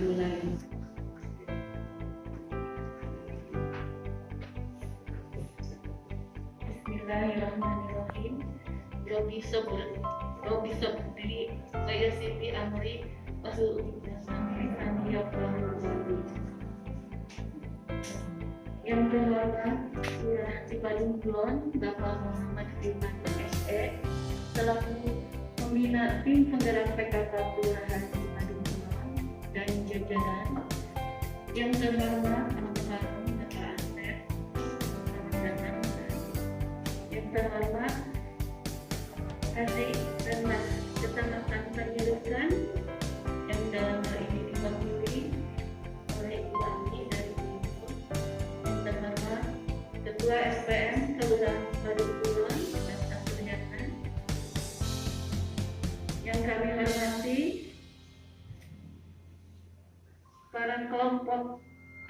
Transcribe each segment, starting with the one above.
dimulai. Bismillahirrahmanirrahim. Robi sabri wa yassir amri wahlul 'uqdatam min lisani yafqahu qawli. Yang terhormat Lurah Cipadung Kulon Bapak Muhammad Firman SE selaku pembina tim penggerak PKK Kelurahan Cipadung Kulon dan jajaran. Yang terhormat Almarhum Bapak Asep, selamat datang. Yang terhormat Kasih dan Mas Kecamatan Panyerukan yang dalam hal ini diwakili oleh Ibu Ani dari Ibu. Yang terhormat Ketua SPM Kelurahan Cipadung Kulon dan Suryatna. Yang kami hormati para kelompok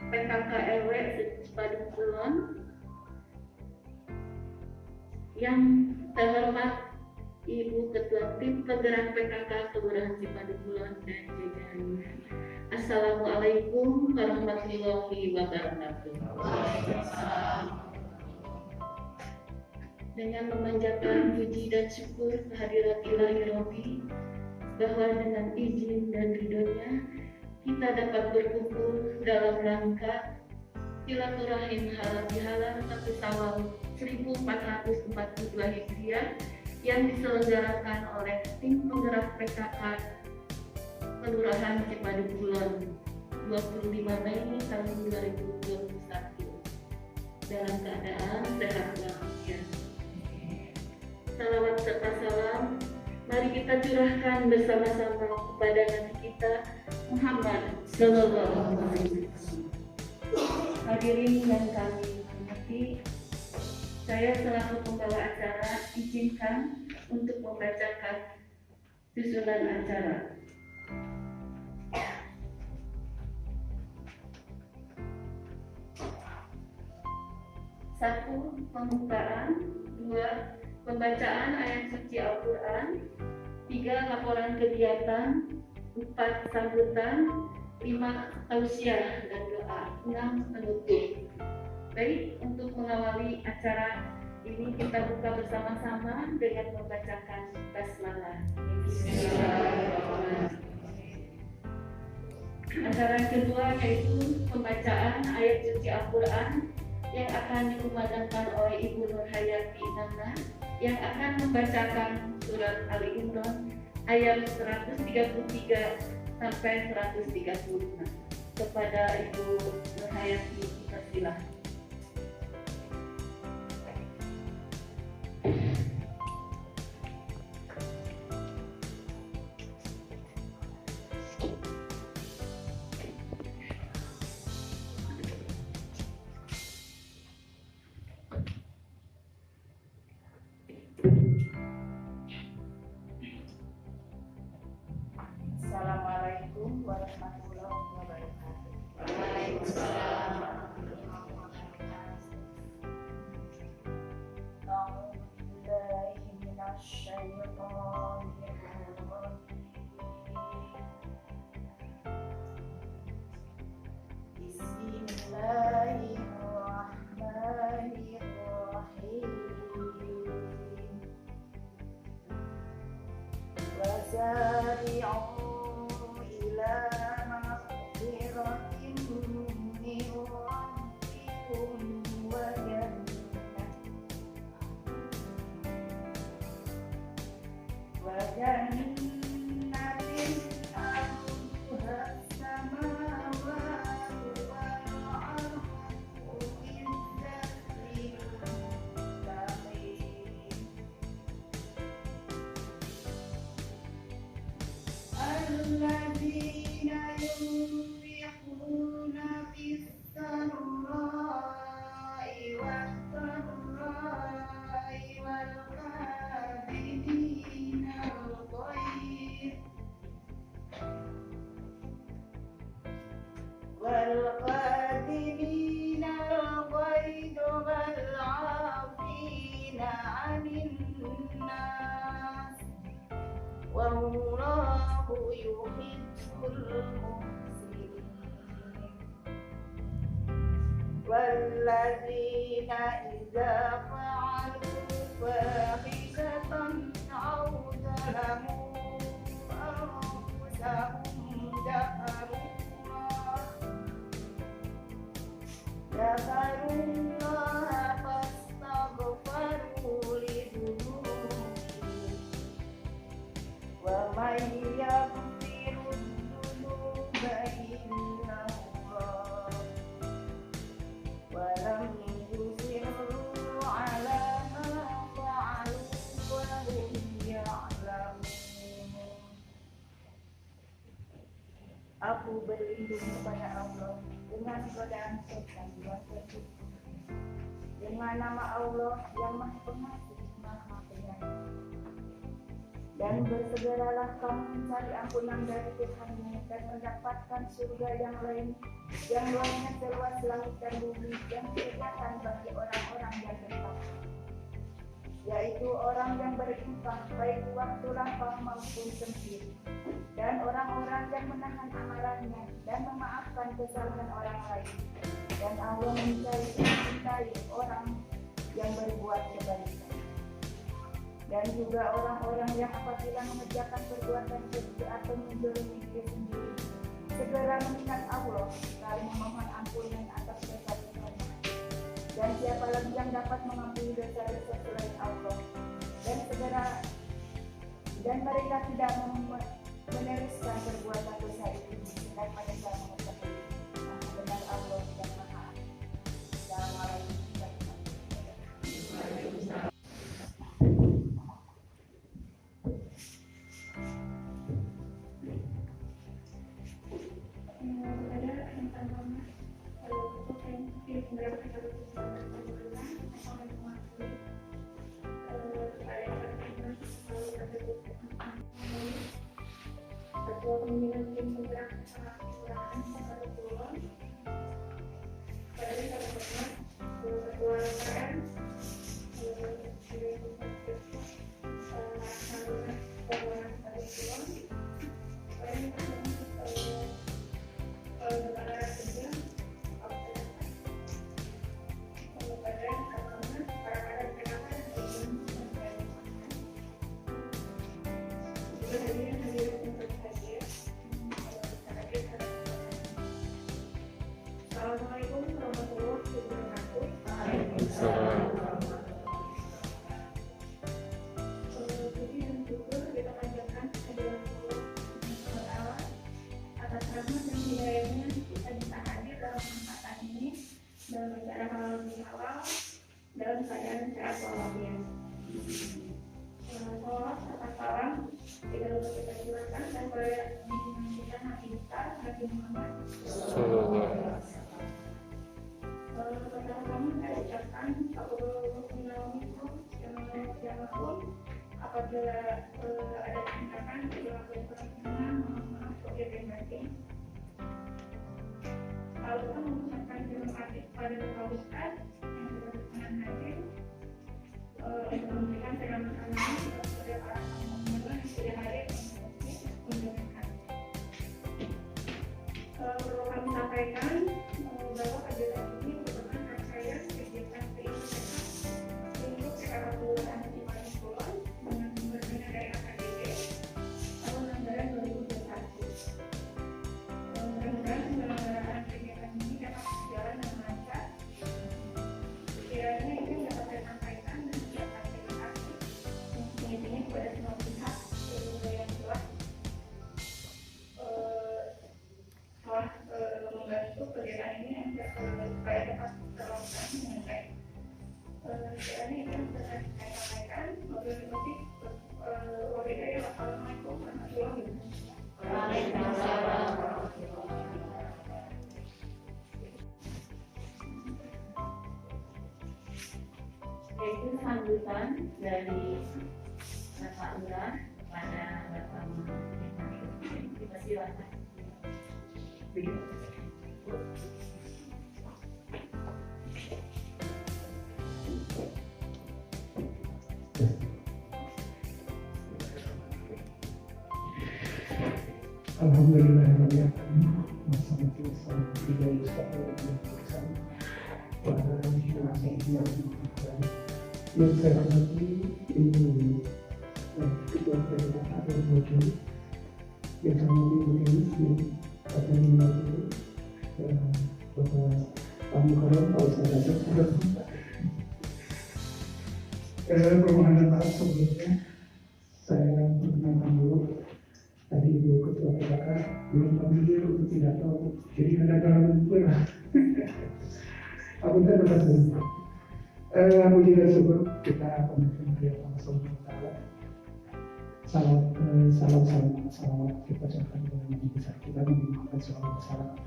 PKK RW Cipadung Kulon. Yang terhormat Ibu Ketua Tim Penggerak PKK Kelurahan Cipadung Kulon dan jajarannya. Assalamualaikum warahmatullahi wabarakatuh. Dengan memanjatkan puji dan syukur kehadirat Ilahi Robi bahwa dengan izin dan ridhonya kita dapat berkumpul dalam rangka silaturahim halal bihalal 1 Syawal 1442 Hijriah yang diselenggarakan oleh tim penggerak PKK Kelurahan Cipadung Kulon 25 Mei tahun 2021 dalam keadaan sehat walafiat. Salawat serta salam mari kita curahkan bersama-sama kepada Nabi kita Muhammad Sallallahu Alaihi Wasallam. Hadirin yang kami hormati, saya selaku pembawa acara izinkan untuk membacakan susunan acara. Satu, pembukaan. 2, pembacaan ayat suci Al-Quran. 3, laporan kegiatan. 4, sambutan. 5, tausiah dan doa. 6, penutup. Baik, untuk mengawali acara ini kita buka bersama-sama dengan membacakan basmalah. Acara kedua yaitu pembacaan ayat suci Al-Quran yang akan dikumandangkan oleh Ibu Nur Hayati Nana yang akan membacakan surat Ali Imran ayat 133 sampai 135. Kepada Ibu Nur Hayati, persilahkan. Assalamualaikum warahmatullahi wabarakatuh. Waalaikumsalam. والقادمين الغيظ والعافين عن الناس والله يحب المحسنين walladzina idza fa'alu fahishatan aw zalamu anfusahum Zakarullah fastaghfaru lidunubihim wa may yaghfiru dzunuba illa Allah wa lam yusirru ala ma fa'alu wa hum ya'lamun. Aku berlindung kepada Allah dengan godaan setan yang terkutuk, dengan nama Allah yang Maha Pengasih, Maha Penyayang. Dan bersegeralah kamu mencari ampunan dari Tuhanmu dan mendapatkan surga yang lainnya seluas langit dan bumi, yang disediakan bagi orang-orang yang bertakwa, yaitu orang yang berinfak baik waktu lapang maupun sempit, dan orang-orang yang menahan amalannya dan memaafkan kesalahan orang lain. Dan Allah mencintai orang yang berbuat kebaikan. Dan juga orang-orang yang apabila mengerjakan perbuatan keji atau menzalimi diri sendiri, segera mengingat Allah lalu memohon ampunan atas dosa-dosanya. Dan siapa lagi yang dapat mengampuni dosa-dosa selain Allah? Dan mereka tidak meneruskan perbuatan dosa itu dan mereka mengetahui Maha benar Allah dan Maha. Assalamualaikum. Ketua Pembinaan Tim Penggerak Kelurahan Karukulon, pada Kabupaten Ketua LKM, Assalamualaikum warahmatullahi wabarakatuh. Puji dan syukur kita panjatkan kehadiran Allah atas rahmat dan hidayahnya kita bisa hadir dalam kesempatan ini dalam acara halal bihalal dalam keadaan sehat walafiat. Salawat serta salam tidak lupa kita silakan dan kita Nabi besar Nabi Muhammad. Pertama-tama saya ucapkan apabila ada tindakan perilaku yang kurang berkenan, mohon maaf lahir dan batin. Lalu saya mengucapkan terima kasih kepada Bapak Ustaz yang sudah berkenan hadir untuk memberikan ceramah agama kepada para tamu yang sudah hadir mendengarkan. Perlu kami sampaikan bahwa kegiatan ini merupakan rangkaian kegiatan keinginan untuk sekarang kelurahan di Kulon dengan sumbernya dari AKDP tahun anggaran 2021. Mudah-mudahan penyelenggaraan kegiatan ini dapat berjalan dengan lancar. Kiranya ini dapat saya sampaikan dan mengucapkan terima kasih yang setinggi-tingginya kepada semua pihak yang telah membantu kegiatan ini supaya dapat terlaksana dengan baik. Kiranya itu yang bisa saya sampaikan. Wassalamualaikum warahmatullahi wabarakatuh. Waalaikumsalam warahmatullahi wabarakatuh. Yaitu sambutan dari Bapak Lurah kepada Bapak Muhammad. Dipersilakan. Alhamdulillahirrahmanirrahim. Wassalatu wassalamu ala para jemaah yang dimuliakan. Yang saya hormati Ibu Ketua Pemda atau Bojo, yang saya hormati Ibu Dewi, Bapak Ibu, Bapak Pamukaram, Pak Ustaz Asep, permohonan maaf sebelumnya. Saya perkenalkan dulu, tadi Ibu Ketua PKK belum panggil untuk tidak tahu, jadi ada galang pula. Aku terima kasih. Puji dan syukur kita panjatkan kepada Allah Subhanahu wa Ta'ala. Salam kita ucapkan kepada Nabi besar kita Nabi Muhammad SAW.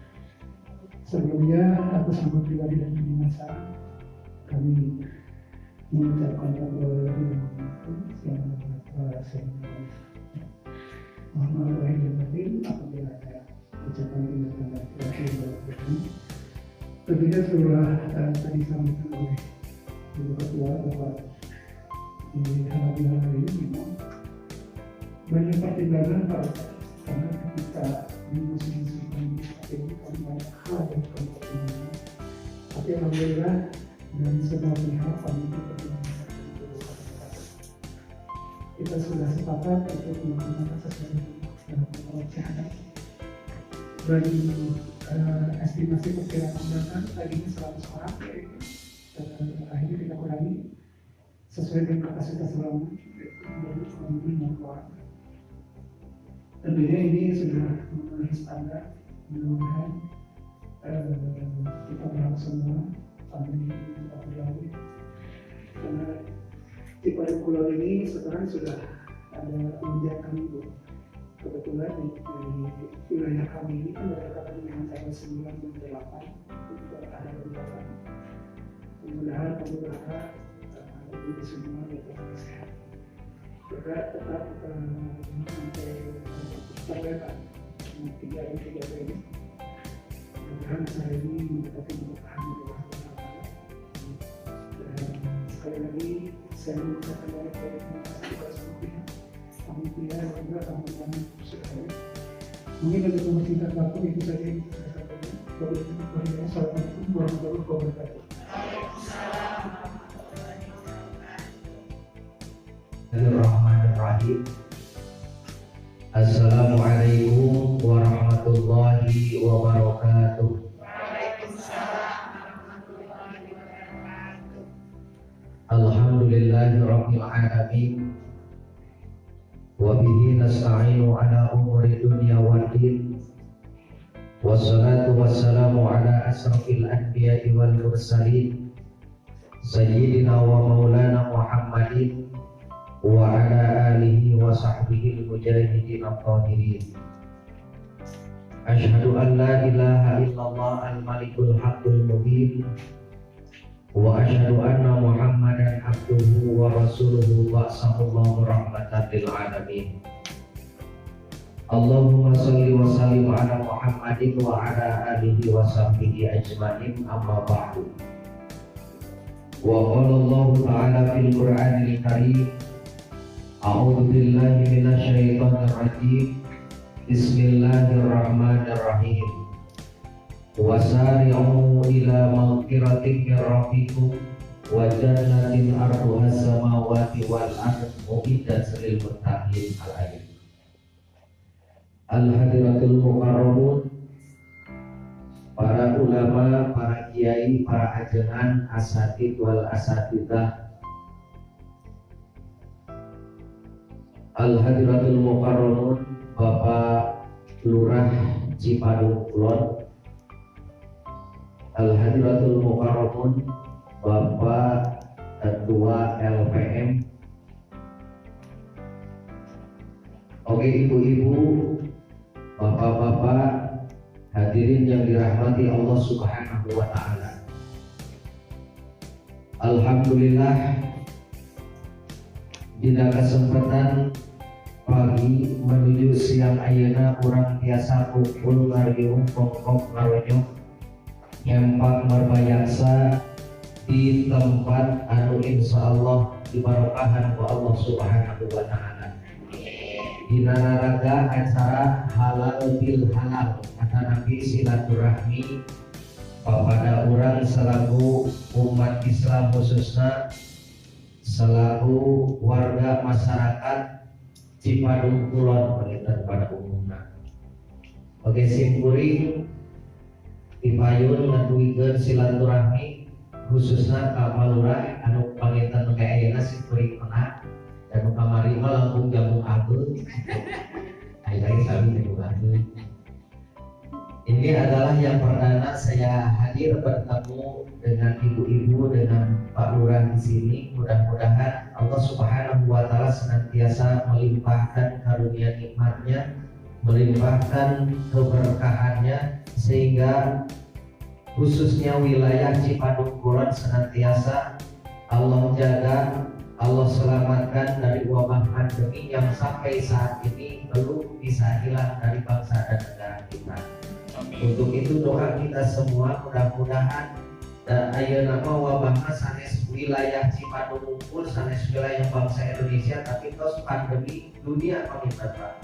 Sebelumnya aku sama pribadi dan masa kami mengucapkan kepada yang mohon maaf lahir dan batin apabila ada ucapan tindakan dan perilaku yang tentunya sudah tadi disampaikan oleh Ibu Ketua bahwa di hari ini memang banyak pertimbangan karena ketika di musim-musim pandemi seperti ini kami banyak hal yang perlu pertimbangan. Tapi alhamdulillah dari semua pihak kami kita sudah sepakat untuk melakukan sesuatu dalam protokol kesehatan. Dari estimasi perkiraan undangan tadinya 100 orang, akhirnya kita kurangi sesuai dengan kapasitas ruangan menjadi kurang lebih 5 orang. Tentunya ini sudah memenuhi standar, mudah-mudahan kita berharap semua pandemi kita berlalu. Karena di Padang Pulau ini sekarang sudah ada lonjakan itu. Kebetulan di wilayah kami ini kan berdekatan dengan tanggal 9 dan 8 itu ada lonjakan. Mudah-mudahan kami berharap itu semua dapat sehat. Juga tetap sampai terletak 3 hari ini. Mudah-mudahan saya ini mendapatkan bertahan di bawah dan sekali lagi saya mengucapkan banyak terima kasih kepada semua pihak, panitia dan juga tamu-tamu sekalian. Mungkin ada singkat waktu itu saja yang saya sampaikan. Assalamualaikum warahmatullahi wabarakatuh. Bismillahirrahmanirrahim. Assalamualaikum warahmatullahi wabarakatuh. Alhamdulillahirabbil alamin. Wa bihi nasta'inu ala umuri dunya waddin. Wassalatu wassalamu ala asrafil anbiya'i wal mursalin sayyidina wa maulana Muhammadin wa ala alihi wa sahbihi al-mujahidin al-qahirin. Ashhadu an la ilaha illallah al-malikul haqqul mubin wa ashhadu anna Muhammadan abduhu wa rasuluhu wa sallallahu rahmatan lil alamin. Allahumma salli wa sallim ala Muhammadin wa ala alihi wa sahbihi ajma'in, amma ba'du. Wa qala Allah ta'ala fil Qur'anil Karim, a'udzu billahi minasy syaithanir rajim. Bismillahirrahmanirrahim. Wasari'u ila maghfiratin min rabbikum wa jannatin 'arduha as-samawati wal ardu uiddat lil muttaqin. Al-ayat. Al-hadiratul mukarramun, para ulama, para kiai, para ajengan, asatid wal asatidah. Al-hadiratul mukarramun, Bapak Lurah Cipadung Kulon. Al-hadiratul mukarramun, Bapak Ketua LPM. Oke, ibu-ibu, bapak-bapak, hadirin yang dirahmati Allah Subhanahu wa Ta'ala. Alhamdulillah, dina kesempatan pagi menuju siang ayeuna urang tiasa kumpul ngariung pokok ngaronyo nyempak merbayaksa di tempat anu insyaallah dibarokahan ku Allah Subhanahu wa Ta'ala. Dina raraga acara halal bil halal, kata Nabi silaturahmi Papada orang selaku umat Islam khususnya selaku warga masyarakat Cipadung Kulon pada umumnya. Oke simkuring dipayun ngaduikeun silaturahmi khususnya ka Palurah anu panginten engke ayeuna simkuring tengah dan kamari mah langkung jamu ageun. Ayeuna sami jamu ageun. Ini adalah yang perdana saya hadir bertemu dengan ibu-ibu, dengan Pak Lurah di sini. Mudah-mudahan Allah Subhanahu wa Ta'ala senantiasa melimpahkan karunia nikmatnya, melimpahkan keberkahannya, sehingga khususnya wilayah Cipadung Kulon senantiasa Allah jaga, Allah selamatkan dari wabah pandemi yang sampai saat ini belum bisa hilang dari bangsa dan negara kita. Untuk itu doa kita semua mudah-mudahan dan ayeuna mah wabahna sanes wilayah Cipadung unggul, sanes wilayah bangsa Indonesia, tapi tos pandemi dunia paminten Pak.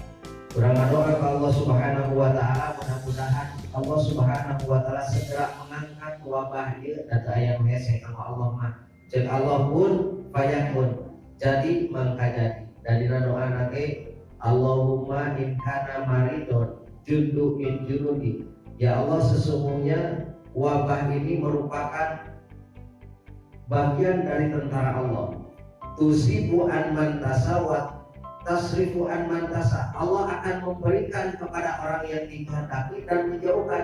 Urang doa ke Allah Subhanahu wa Ta'ala, mudah-mudahan Allah Subhanahu wa Ta'ala segera mengangkat wabah ieu dan aya nu hese ka Allah mah. Ceuk Allah pun fayakun. Jadi mangka jadi. Dadina doa nate Allahumma in kana maridun jundu min junudi. Ya Allah, sesungguhnya wabah ini merupakan bagian dari tentara Allah. Tusibu an mantasa wa tasrifu an mantasa. Allah akan memberikan kepada orang yang dikehendaki dan menjauhkan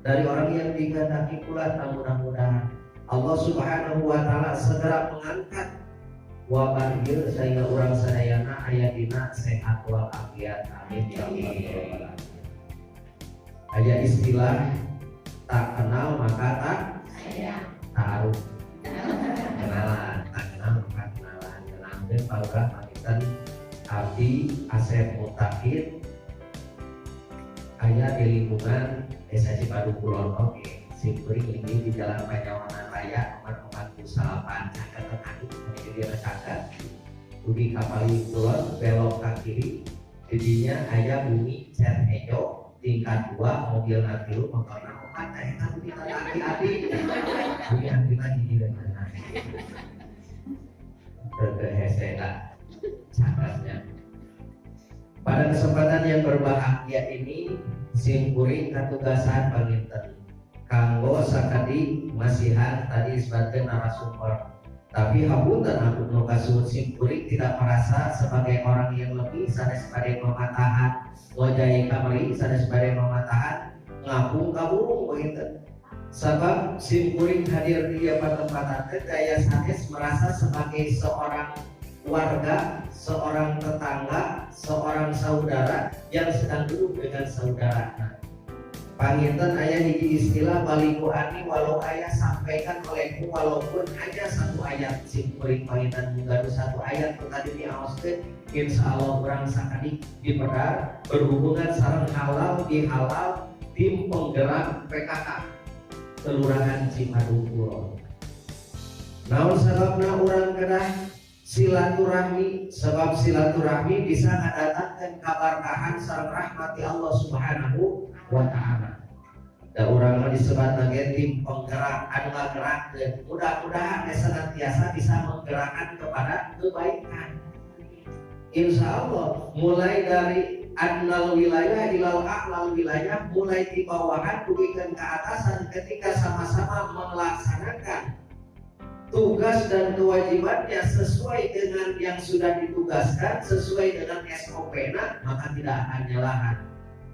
dari orang yang dikehendaki pula. Mudah-mudahan Allah Subhanahu wa Ta'ala segera mengangkat wabah ieu sehingga orang sadayana aya dina sehat wal afiat. Amin ya Allah. Aya istilah tak kenal maka tak tahu. Kenalan, tak kenal maka kenalan. Kenalkeun Palurah panginten Abdi Asep Mutakin aya di lingkungan Desa Cipadung Kulon oge. Simkuring ini di Jalan Panyawangan Raya nomor 48 caket tengah menuju di caket. Ugi kapali kulon belok ke kiri. Didinya aya bumi cat hejo. Tingkat 2 mobil nanti lu motorna opat eta kita adik-adik. Ini antina di mana? Terhesela cakasnya. Pada kesempatan yang berbahagia ini simkuring katugasan panginten kanggo sakadi masihan tadi sebagai narasumber. Tapi hapunten aku nu kasuhun simkuring tidak merasa sebagai orang yang lebih sanes sebagai pematahan wajah kamari sanes sebagai pematahan ngapung kaburung begitu. Sebab simkuring hadir di tempat daya sanes merasa sebagai seorang warga, seorang tetangga, seorang saudara yang sedang duduk dengan saudaranya. Panginten aya hiji istilah baliku ani walau aya sampaikan olehku walaupun hanya satu ayat. Simkuring panginten munggah satu ayat tadi diaoskeun insyaallah urang sakadi dipedar berhubungan sareng halal dihalal tim penggerak PKK Kelurahan Cipadung Kulon. Naon sababna urang kedah silaturahmi, sebab silaturahmi bisa ngadatangkeun kaberkahan sareng rahmati Allah Subhanahu wa Ta'ala. Da urang mah disebat nage tim penggerak anu ngagerakkeun. Mudah-mudahan senantiasa bisa menggerakkan kepada kebaikan. Insya Allah mulai dari adnal wilayah ilal a'lal wilayah, mulai di bawahan dugikeun ke atasan ketika sama-sama melaksanakan tugas dan kewajibannya sesuai dengan yang sudah ditugaskan, sesuai dengan SOP-na, maka tidak akan nyalahan.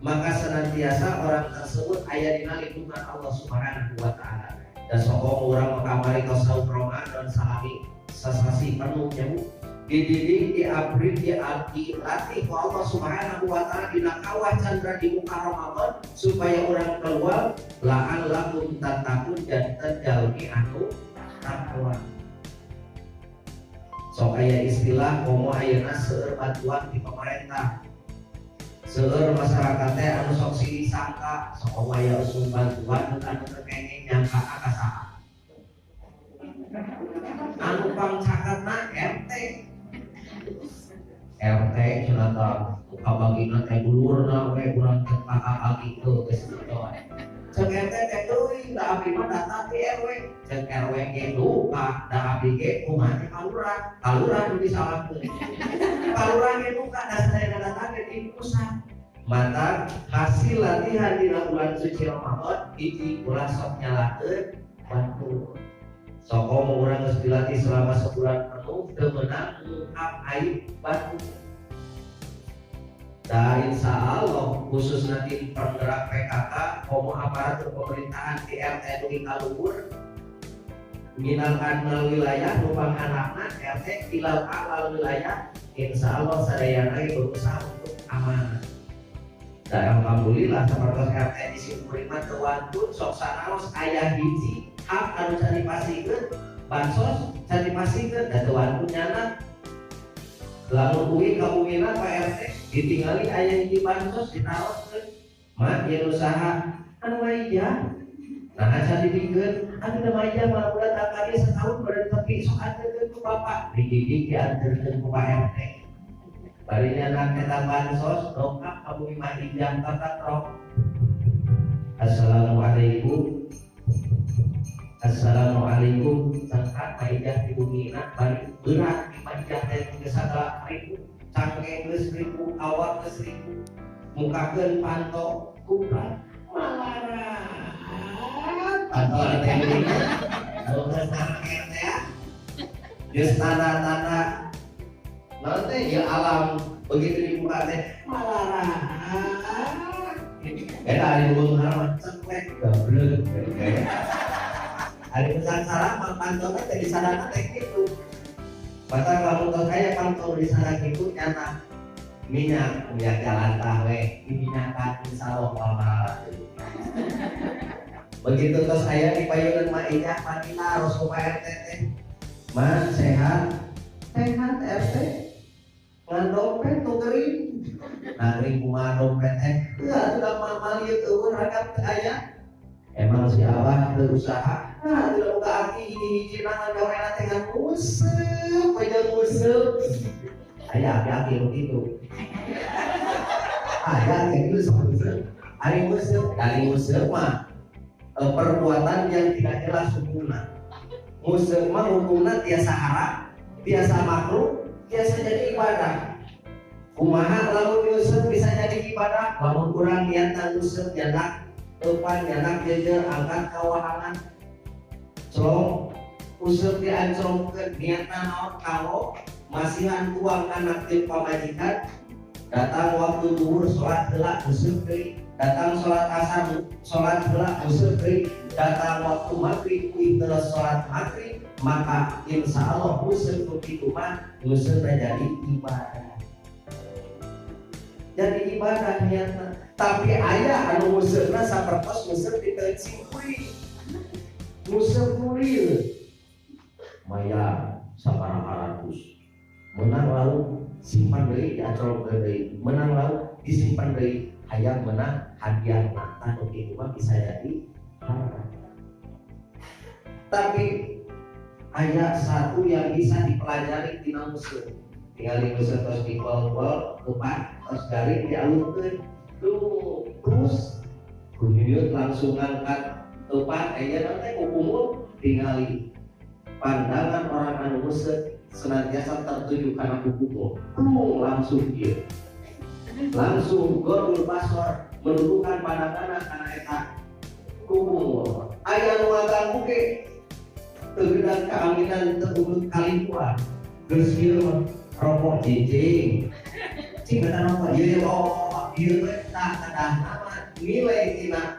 Maka senantiasa orang tersebut aya dina lingkungan Allah Subhanahu wa Ta'ala. Dan sokong orang makamari kasaut Ramadan salami sasasi penuh nyamu dididik, diabri, dilatih ku Allah Subhanahu wa Ta'ala dina kawah candra di muka Ramadan supaya orang keluar la'an lakum tatakun dan terjalmi anu takwa. Sok aya istilah komo ayeuna seueur bantuan di pemerintah. Seueur masyarakat teh anu sok silih sangka, sok komo aya usul bantuan anu kenging nyangka ka saha. Anu pangcakatna RT cenah kabagina teh dulurna we urang teh kakak gitu geus kitu. Cek RT teh teuing da abdi mah datang ke RW jeung RW ge duka da abdi ge kumaha teh kalurah nu disalahkeun kalurah ge duka da sadayana datang ke di pusat mata hasil latihan di bulan suci Ramadan hiji ulah sok nyalakeun bantu sok mau urang geus dilatih selama sebulan penuh teu meunang ngungkap aib bantu. Dan insya Allah khusus nanti penggerak PKK komo aparatur pemerintahan di RT Dugi Kaluhur minalkan wilayah lubang anakna RT ilal alal wilayah insya Allah sadayana berusaha untuk aman. Dan alhamdulillah seperti RT di Simpuring mah teu wantun sok sanaos aya hiji hak anu can dipasikeun bansos can dipasikeun da teu wantun nyana lamun uwi ka uwina Pak RT ditinggali aya hiji bansos ditaoskeun mah ieu usaha anu maija nah asa dipikeun anu da maija mah udah tak kali setahun bari tepi sok anteurkeun ku bapak dididik dianteurkeun ku Pak RT bari nyana eta bansos dongkap ka bumi maija tatatrok. Assalamualaikum sangka maija di bumi na bari berat di maija teh geus sagala ribu cangkeng geus ribu awak geus ribu mukakeun panto kuprat malarat panto teh geus cangkeng teh geus tanda-tanda nanti ya alam begitu dibuka teh malarat ada di halaman cengklek gablek ada pesan salah pantaunya teh di sana teh gitu mata lamun teu kaya pantau di sana gitu nyata minyak jalan tah we diminyakan insyaallah malarat begitu terus aya di payunan maijah panina harus ku RT teh mah sehat RT ngan dompet tuh kering nah kering kumaha dompet sudah mal ieu eueuh ragam teu aya emang si Abah berusaha nah tidak buka aki hiji-hiji nang gaweana teh ngan museup peuyeung museup aya aki begitu aya aki museup ari museup mah perbuatan yang tidak jelas hukumna museup mah hukumna tiasa haram tiasa makruh tiasa jadi ibadah kumaha lamun museup bisa jadi ibadah lamun urang niatan museup nyandak depan nyanak jejer angkat kawahangan celong useup diancrongkeun niatan naon kalau masihan uang anak teu pamajikan datang waktu zuhur salat heula useup deui datang salat asar salat heula useup deui datang waktu maghrib kuing terus salat maghrib maka insyaallah useup kitu mah useup jadi ibadah jadi ibadah niatna tapi aya anu museup sapertos museup di teu Simpuring museup kurir maya 900 menang lalu simpan deui diacolkeun deui menang lalu disimpan deui hayang menang hadiahna anu kitu mah bisa jadi haram tapi aya satu yang bisa dipelajari tina museup tinggal museup terus dipol-pol depan terus garing dialungkeun terus kunyuyut langsung angkat tepat aya nanti hukum tingali pandangan orang anu museup senantiasa tertuju karena hukum langsung dia langsung gorul basor menundukkan pandangan karena eta hukum aya nu ngaganggu ge teugeudang keaminan terbubut kalipuan geus ieu rokok cicing cing eta rokok ieu ieu tak kadah nama nilai tina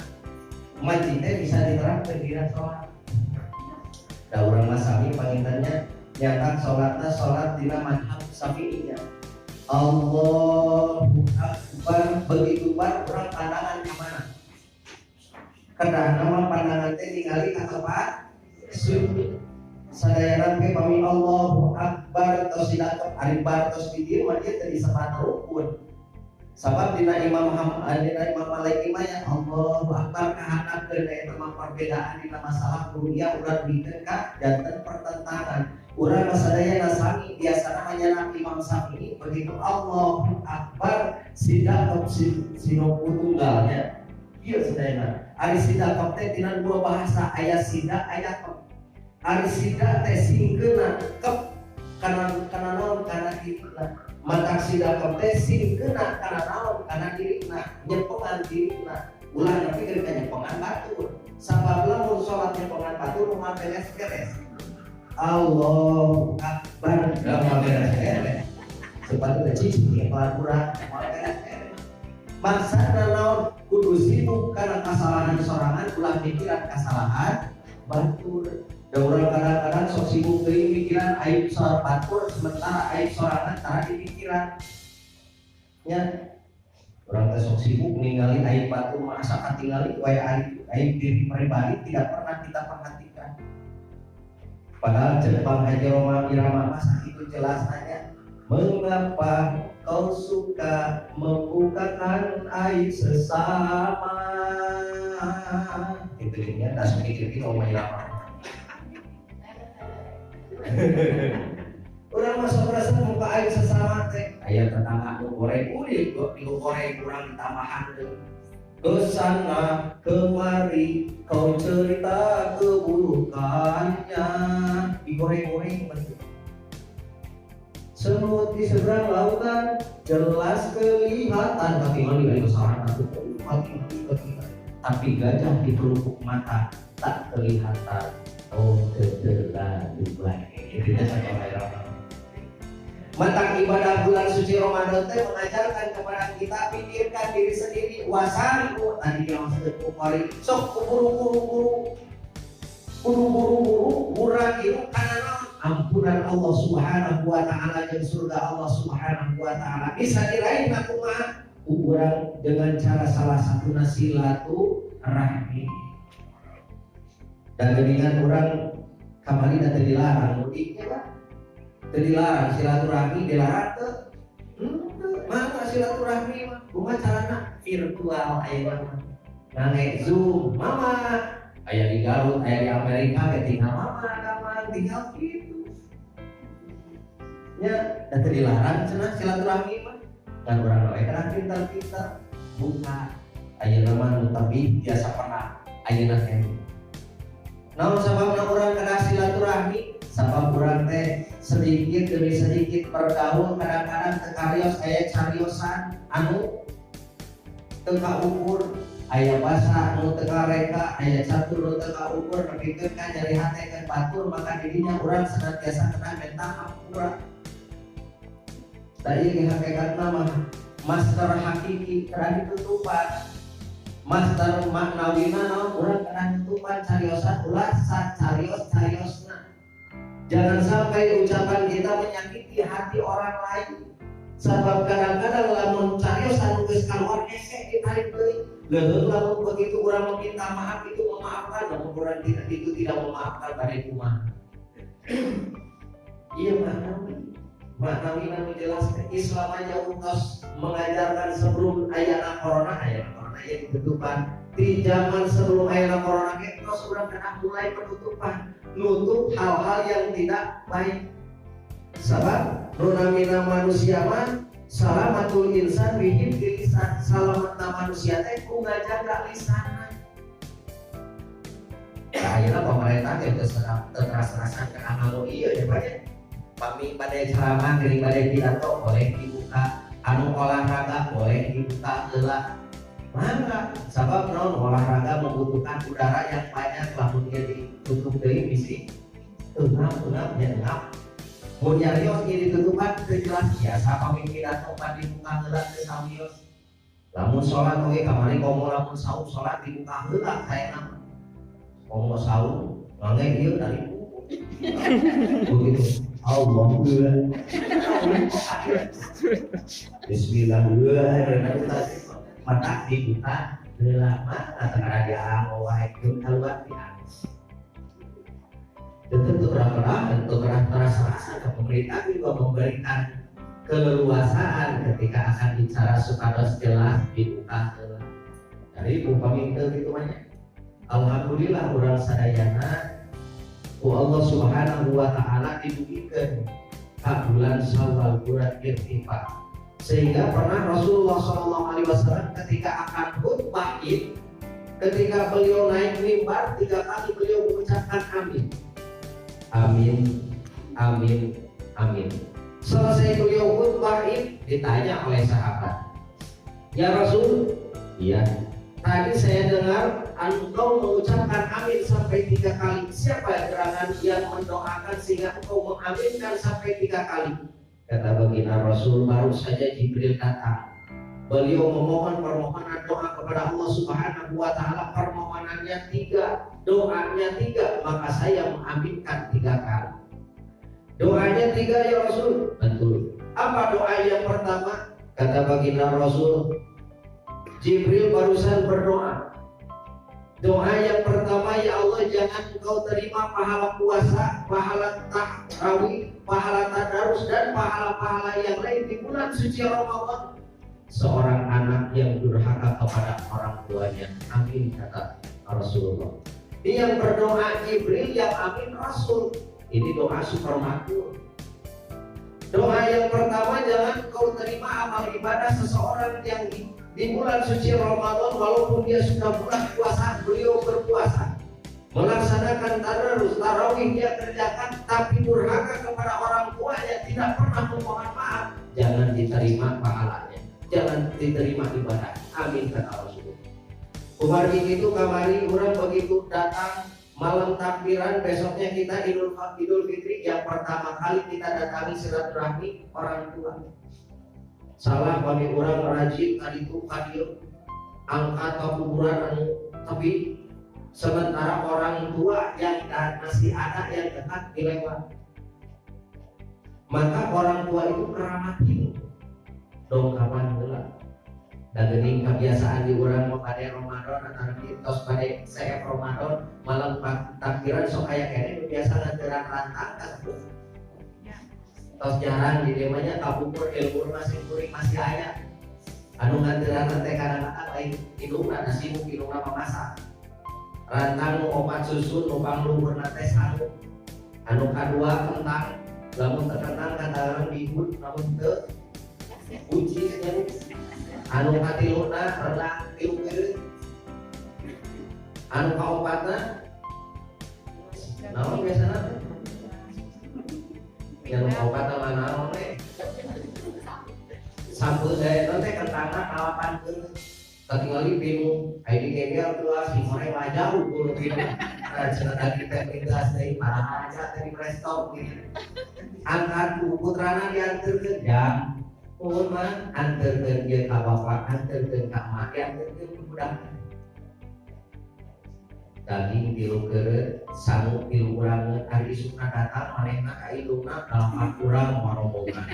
majid bisa diterapkan di sholat. Da urang mah sami pangintennya nyatak sholatna sholat tina mazhab Syafi'iyah. Allahu Akbar begitu bar urang pandangan ka mana? Kedah nama pandangan teh ningali ka tempat sujud. Sadayana ge pami Allahu Akbar tos didatep ari bar tos di dieu mah ieu teh disebut rukun. Sabab dina Imam Malik mah ya Allahu Akbar kahanapkeun eta mah perbedaan dina masalah dunia urang dikeun ka janten pertentangan. Urang sadayana sami biasana menyana Imam Syafi'i begitu Allahu Akbar sidak sinopu tunggalnya. Ieu sadayana Ari sidakep teh tina dua bahasa, aya sidak aya kep. Ari sidak teh singkeuna kep kana naon kana dirina. Matak sidakep teh singkeuna kana naon kana dirina, nyepengan dirina. Ulah nepikeun ka nyepengan batur. Sabab lamun salat nyepengan batur moal beres-beres. Allahu Akbar, moal beres-beres. Sepatu cicing kurang moal beres-beres. Maksudna naon kudu sibuk karena kesalahan sorangan ulah pikiran kesalahan batur. Da urang kadang-kadang sok sibuk deui pikiran aib soal batur sementara aib sorangan tara di pikiran. Nya urang teh sok sibuk ningali aib batur masa katingali wae aib diri pribadi tidak pernah kita perhatikan. Padahal Jepang Haji Roma Irama masa itu jelas nanya, mengapa kau suka membukakan aib sesama? Itu dia, dah sedikit itu Roma Irama. Orang masuk rasa muka aib sesama teh. Ayat tetangga nu goreng udik, nu goreng kurang ditambahan deh. Kesana kemari kau cerita keburukannya, digoreng-goreng betul. Semut di seberang lautan jelas kelihatan, tapi mandi dari kesalahan aku tapi gajah di pelupuk mata tak kelihatan. Oh terlalu baik. Matang ibadah bulan suci Ramadan teh mengajarkan kepada kita pikirkan diri sendiri. Wasari'u tadi yang sedekah kali sok buru-buru murakiru kana ampunan Allah Subhanahu wa taala jeung surga Allah Subhanahu wa taala. Bisa diraih kumaha urang dengan cara salah satu silaturahmi. Dan dengan orang kamari dan dilarang mudiknya Pak. Dilarang silaturahmi dilarang tuh. Mana silaturahmi mah? Bunga carana virtual aya mah. Ngange Zoom, mama. Aya di Garut, aya di Amerika, ketika mama kapan tinggal gitu. Nya dan dilarang cenah silaturahmi mah. Dan urang wae kana pintar-pintar buka aya nama nu tapi biasa pernah ayeuna teh. Namun sababna urang kana silaturahmi, sabab urang teh sedikit demi sedikit bergaul kadang-kadang teu karios aya cariosan anu teu kaukur, aya basa anu teu kareka, aya catur nu teu kaukur, nepikeun ka nyari hatekeun batur, maka dirinya urang senantiasa kena minta hampura. Da ieu hakikatna mah master hakiki kena ditutupan. Master maknawina naon urang kena tutupan cariosan ulah cariosna. Jangan sampai ucapan kita menyakiti hati orang lain. Sebab kadang-kadang lamun cariosan geus kaluar hese ditarik deui. Leuheung lamun begitu urang meminta maaf itu memaafkan, namun urang tidak memaafkan bade kumaha. Iya maknawina menjelaskan Islam aja utos mengajarkan sebelum ayana corona yang ditutupan. Di zaman sebelum ayana corona kita sudah kena mulai penutupan, nutup hal-hal yang tidak baik. Sebab nunamina manusia mah salamatul insan bihim lisan, salamatna manusia teh ku ngajaga lisanna. Ayeuna pemerintah teh teras-terasan ke anu ieu ya banyak. Kami pada ceramah dari pada pidato boleh dibuka, anu olahraga boleh dibuka heula. Mangga sabab naon olahraga membutuhkan udara yang banyak, lamun dia ditutup deui bisi eungap nya eungap. Mun nyarios ieu ditutupan teu jelas biasa pamimpin pidato pan dibuka heula teu samios. Lamun salat oge kamari komo lamun saum salat dibuka heula saena. Komo saum mangga ieu dari begitu. Alhamdulillah. Bismillahirrahmanirrahim. Mata dibuka lama antara dia mau wahyun keluar dia. Tentu terasa pemerintah juga memberikan keleluasaan ketika akan bicara supados jelas dibuka. Dari umpami itu banyak. Alhamdulillah orang sadayana Allah Subhanahu wa taala dibuktikan bulan Syawal bulan irtifaq. Sehingga pernah Rasulullah SAW ketika akan khutbah Id ketika beliau naik mimbar 3 kali beliau mengucapkan amin. Amin, amin, amin. Selesai beliau khutbah ditanya oleh sahabat, ya Rasul, iya, tadi saya dengar engkau mengucapkan amin sampai 3 kali. Siapa gerangan yang mendoakan sehingga engkau mengaminkan sampai 3 kali? Kata baginda Rasul, baru saja Jibril datang. Beliau memohon permohonan doa kepada Allah Subhanahu wa Ta'ala. Permohonannya 3, doanya 3, maka saya mengaminkan 3 kali. Doanya 3 ya Rasul. Betul. Apa doa yang pertama? Kata baginda Rasul, Jibril barusan berdoa. Doa yang pertama, ya Allah, jangan engkau terima pahala puasa, pahala tarawih, pahala tadarus, dan pahala-pahala yang lain di bulan suci Ramadan seorang anak yang durhaka kepada orang tuanya. Amin, kata Rasulullah. Ini yang berdoa Jibril, yang amin Rasul. Ini doa super makbul. Doa yang pertama, jangan engkau terima amal ibadah seseorang yang di bulan suci Ramadan, walaupun dia sudah bulan puasa, beliau berpuasa, melaksanakan tadarus, tarawih dia kerjakan, tapi durhaka kepada orang tuanya, tidak pernah memohon maaf, jangan diterima pahalanya, jangan diterima ibadah. Amin, kata Rasulullah. Kemarin itu kamari orang begitu datang malam takbiran, besoknya kita Idul Fitri, yang pertama kali kita datangi silaturahmi orang tua. Salah bagi orang rajin tadi itu kadir angkat ke kuburan tapi sementara orang tua yang masih ada yang dekat dilewat. Maka orang tua itu keramat hidup dong kapan gelap. Dan ini kebiasaan di orang pada Ramadan atau tos pada saya Ramadan malam takbiran sok kayak kene biasa nganteran rantang kan. Tos jarang di demanya kabukur ilmu masih kuring masih aya. Anu nganteran teh kadang-kadang lain hidungna da sibuk hidungna mamasak. Rantang nu obat susu nu pangluhur teh sanu. Anu kadua kentang, lamun teu kentang kataran bihun lamun teu uji nya. Anu katiluna renang tilu keureut. Anu kaopatna naon biasana? Yang obat mana teh sampul saya teh kentangna kalapan teu ketinggali bingung id kegel keluar si more wajah ukur bingung cenah tadi teh pindah deui parah aja tadi restock gitu angkat putrana dianterkeun jam ulun mah anterkeun ieu ka bapa anterkeun ka mak anterkeun budak daging tilu keureut, sangu tilu urang, ari isukna datang manehna ka indungna dalam kurang marombongan.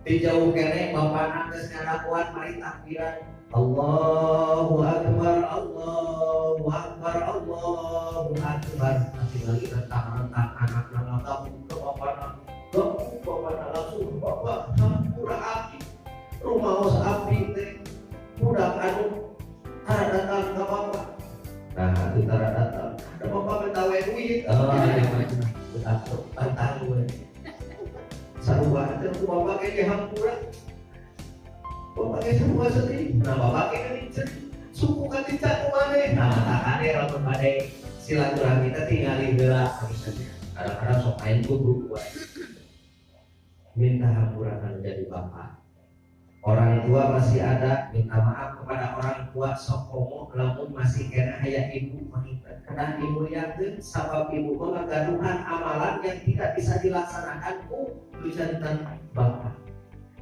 Di jauh kene bapana geus ngadakuan mari takbiran. Allahu akbar, Allahu akbar, Allahu akbar. Tinggali rentang-rentang anakna ngagabung ke bapana. Gabung bapana langsung bapak sampura abdi. Rumaos abdi teh budak anu datang ke bapak. Nah, kita datang. Ada bapak betawe duit. Oh, iya macam. Betul. Tantang gue. Sarua itu bapak kayak hampura. Bapak kayak sarua sedih. Nah, bapak kayak sedih. Suku kan tidak kemana. Nah, makanya kalau pada silaturahmi kita tinggalin gerak. Kadang-kadang sok main gubuk gue. Minta hampura kan jadi bapak. Orang tua masih ada, minta maaf kepada orang tua sok komo lamun masih kena aya ibu karena ibu yakin sabab ibu mengagaduhan amalan yang tidak bisa dilaksanakan ku jantan bapak.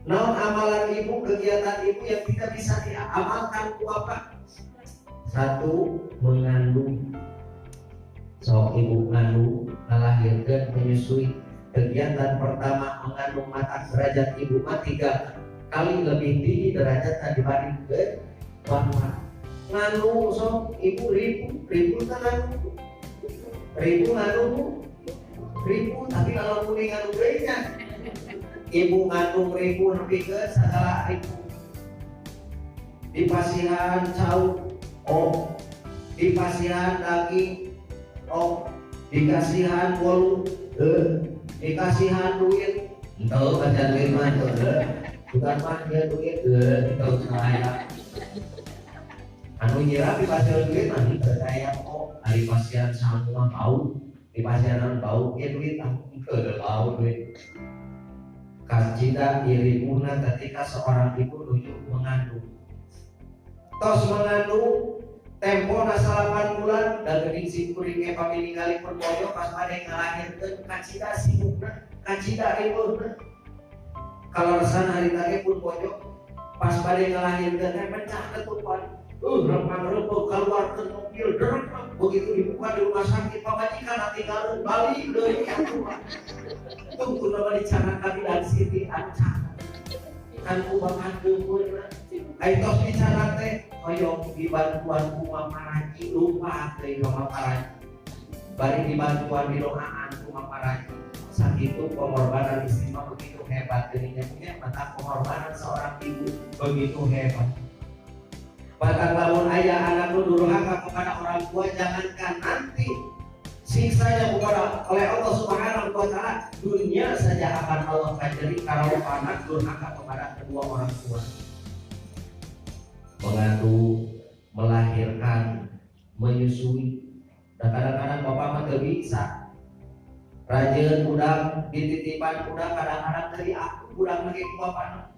Naon amalan ibu, kegiatan ibu yang tidak bisa diamalkan ku apa? Satu, mengandung. Sok ibu ngandung, melahirkan, menyusui. Kegiatan pertama mengandung mata derajat ibu mah 3 kali lebih tinggi derajat dibanding ke bapak. Ngandung sok ibu ribu ngandung tapi kalau kuning ngandung lainnya ibu ngandung ribu lebih ke segala ribu di pasihan cauk di pasihan daging dikasihan bolu dikasihan duit entah baca duit mah bukan mah dia duit itu saya anu nyirah di pasien duit nanti percaya kok dari pasien semua bau di pasienan bau duit aku ke bau duit. Kacida irimuna ketika seorang ibu nuju mengandung tos mengandung tempo na 8 bulan dan gening si kuring ke pamilingali pun boyo pas ada ngalahirkeun kacida sibukna kacida ibuna kalau resan hari tadi pun boyo pas pada ngalahirkeun pecah ketupan rempang-rempang keluar ke mobil derek begitu dibuka di rumah sakit pamajikan tinggal balik deui ka rumah tunggu nama dicanakan dan siti ancana kan kubangan geumurna ai tos dicanak teh hoyong dibantuan ku mamaraji lupa teh mamaraji bari dibantuan didoaan ku mamaraji sakitu pengorbanan istri mah begitu hebat dirinya punya mata pengorbanan seorang ibu begitu hebat. Bahkan lamun ayah anak durhaka kepada orang tua jangankan nanti siksanya kepada oleh Allah Subhanahu wa taala dunia saja akan Allah kajari kalau anak durhaka kepada kedua orang tua. Mengandung, melahirkan, menyusui. Dan kadang-kadang bapak mah teu bisa. Rajin udang dititipan udang kadang-kadang dari aku udang lagi ku bapana.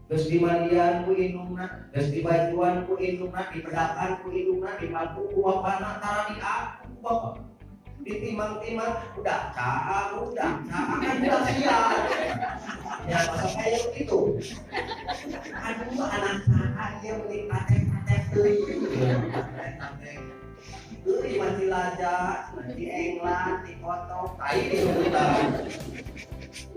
Terus dimandian ku indungna, terus dibajuan ku indungna, dipedakan ku indungna, dibantu ku bapana, tara di aku ku bapak. Ditimang-timang, udah caa kan udah siap. Ya masa kayak begitu. Aduh anak caa dia beli patek-patek teuing. Teuing masih laja, di englan, di foto, tai di udah.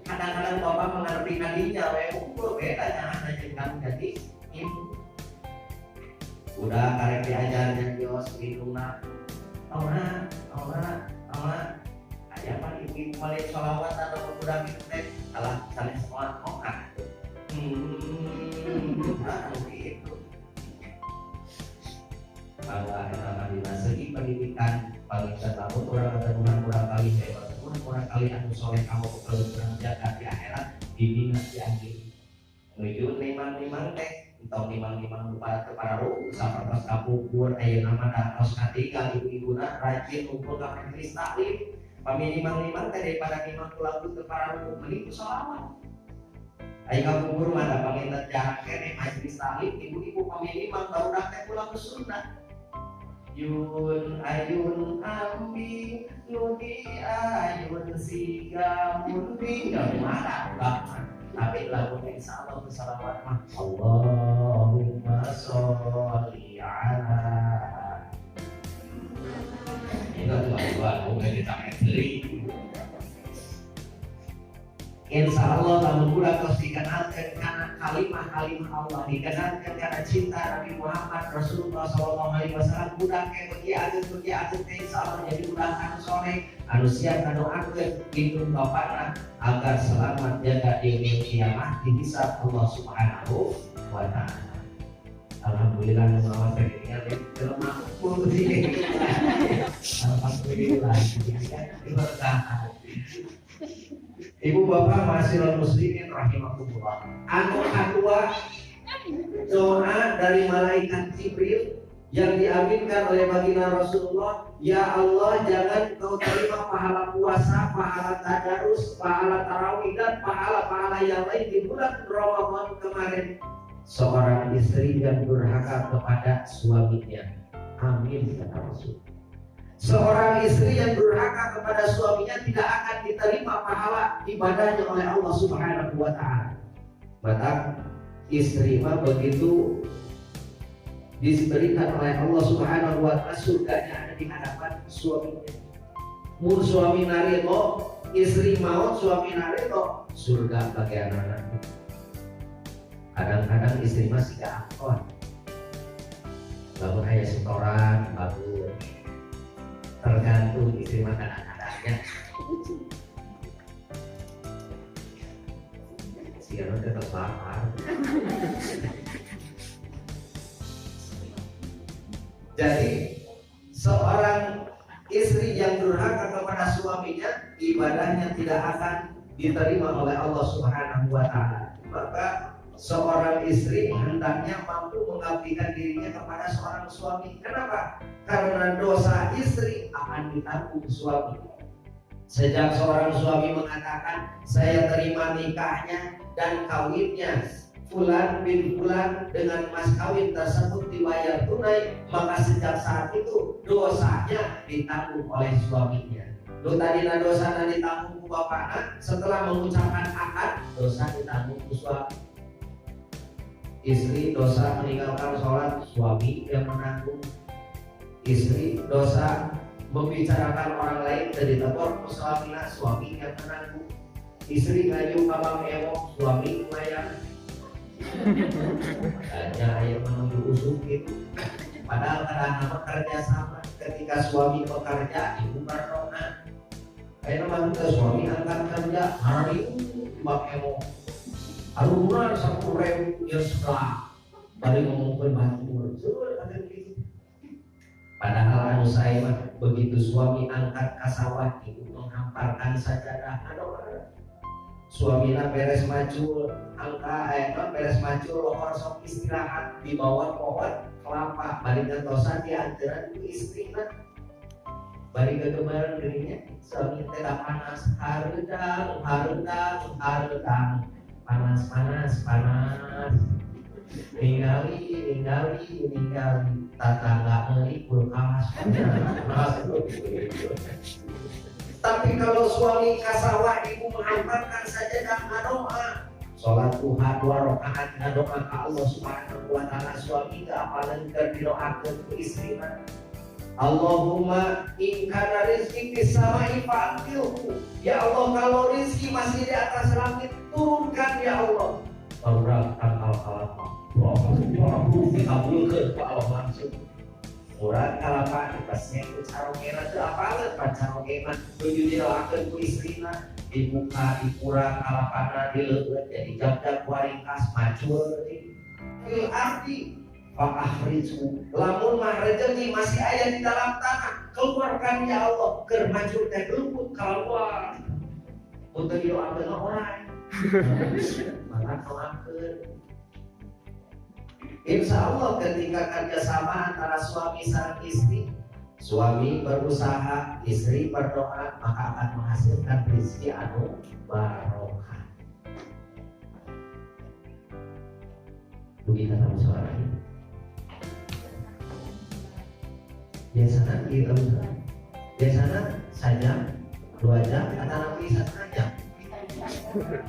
Kadang-kadang bapak mengerti nadinya, ukur bedanya ada jengang jadi ibu. Udah karek diajarnya Dios hidungna, Allah, aja apa ibu balik sholawat atau udah gitu teh, salah semua oka. Gitu. Bahwa kita segi pendidikan paling terlalu kurang kali hebat. Kurang kali anu soleh kamu bekerja jaga di akhirat dibina di akhir menuju nimang teh atau nimang kepada ruh sahabat kapupur ayo nama datos katiga ibu-ibuna rajin umpul ke majelis taklim pami nimang teh daripada nimang lagu kepada ruh menipu sholawat ayo kapupur mah paminta jarak kene majelis taklim ibu-ibu pami nimang baru teh pulang ke sunnah Yun ayun ambing nudi ayun siga munding gak marah banget tapi lagunya insya Allah bersalawat mah Allahumma sholli ala ini lagu kita beli insya Allah namun budak terus dikenalkan karena kalimah Allah dikenalkan karena cinta Nabi Muhammad Rasulullah SAW budak kayak bagi agen insya Allah jadi budak anu soleh anu siap anu aktif lindung bapakna agar selamat jaga di kiamat dihisab Allah Subhanahu wa taala. Alhamdulillah nama saya lemah pun sih. Alhamdulillah diberkahi. Ibu bapak masyarakat muslimin rahimakumullah. Anu kedua doa dari malaikat Jibril yang diaminkan oleh baginda Rasulullah, ya Allah jangan kau terima pahala puasa, pahala tadarus, pahala tarawih dan pahala-pahala yang lain di bulan Ramadan kemarin. Seorang istri yang durhaka kepada suaminya. Amin kata Rasul. Seorang istri yang durhaka kepada suaminya tidak akan diterima pahala ibadahnya oleh Allah Subhanahu wa taala. Maka istri mah begitu diberikan oleh Allah Subhanahu wa taala surganya ada di hadapan suaminya. Mun suami narito, istri mau suami narito, surga bagi anak-anak. Kadang-kadang istri mah siga akon. Lamun aya setoran bagus. Tergantung istri makan anak-anaknya. Siapa tetap lapar. Jadi seorang istri yang durhaka kepada suaminya ibadahnya tidak akan diterima oleh Allah Subhanahu wa taala. Maka seorang istri hendaknya mampu mengabdikan dirinya kepada seorang suami. Kenapa? Karena dosa istri akan ditanggung suami. Sejak seorang suami mengatakan, saya terima nikahnya dan kawinnya Fulan bin Fulan dengan mas kawin tersebut dibayar tunai, maka sejak saat itu dosanya ditanggung oleh suaminya. Lu tadi dosa ditanggung ku bapakna, setelah mengucapkan akad, dosa ditanggung ku suami. Istri dosa meninggalkan sholat, suami yang menanggung. Istri dosa membicarakan orang lain dari telepon suaminya, suami yang menanggung. Istri ngayu abang ewok, suami bayar. Hanya ayah menunggu usung gitu. Padahal kadang-kadang kerja sama. Ketika suami bekerja, ibu berdoa. Ayah nama suami angkat kerja hari abang ewok. Alunan 10.000 ya setelah balik ngomongin batur. Padahal anu saya begitu suami angkat kasawat, ibu menghamparkan sajadah doa. Suamina beres macul, beres macul lohor sok istirahat di bawah pohon kelapa, balik tosan di antaran istrina. Balik kegebaran dirinya, suami tidak panas, harudang, panas, ningali, tatangga kulkas. Tapi kalau suami kasawah, ibu menghamparkan saja dan doa. Sholat duha 2 rakaat doa ke Allah Subhanahu wa taala, suami ke apalagi didoakeun ku istrina. Allahumma in kana rizqi fis samai fa'tilhu. Ya Allah, kalau rizki masih di atas langit, turunkan ya Allah. Barangkan al-kalapa. Dikabulkeun ku Allah langsung. Murad kalapa dipasnya ku carogena teu apaleun pan carogena tujuh didoakeun ku istrina, dibuka dikurang kalapana dileueut jadi jam-jam waringkas macul fil ardi fa'akhrijhu. Lamun mah rezeki masih aya di dalam tanah, keluarkan ya Allah. Keur macul teh luput keluar. Untuk didoakeun orang. Maka doakeun. Insya Allah ketika kerjasama antara suami dan istri, suami berusaha, istri berdoa, maka akan menghasilkan rezeki anu barokah. Begitu sama suara ini. Biasanya saja 2 jam kata Nabi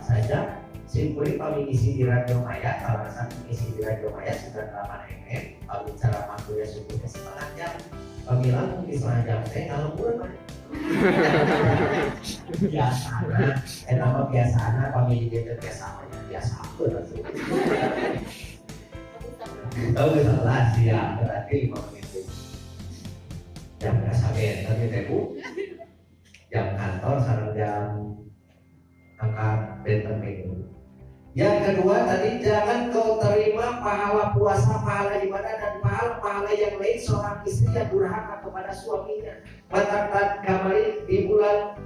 saja. Simpuli kami isi di Radio Maya, kalau satu isi di Radio Maya 98 FM, kalau bicara waktunya subuhnya setengah jam, kami langsung di setengah jam, kalau bulan biasanya, kami di DPP biasanya, biasa langsung. Tahu salah sih ya, berarti 5 menit. Jam sampai tapi tebu, jam kantor sareng jam angkat benten minggu. Yang kedua tadi, jangan kau terima pahala puasa, pahala ibadah dan pahala yang lain seorang istri yang durhaka kepada suaminya. Batak kemarin di bulan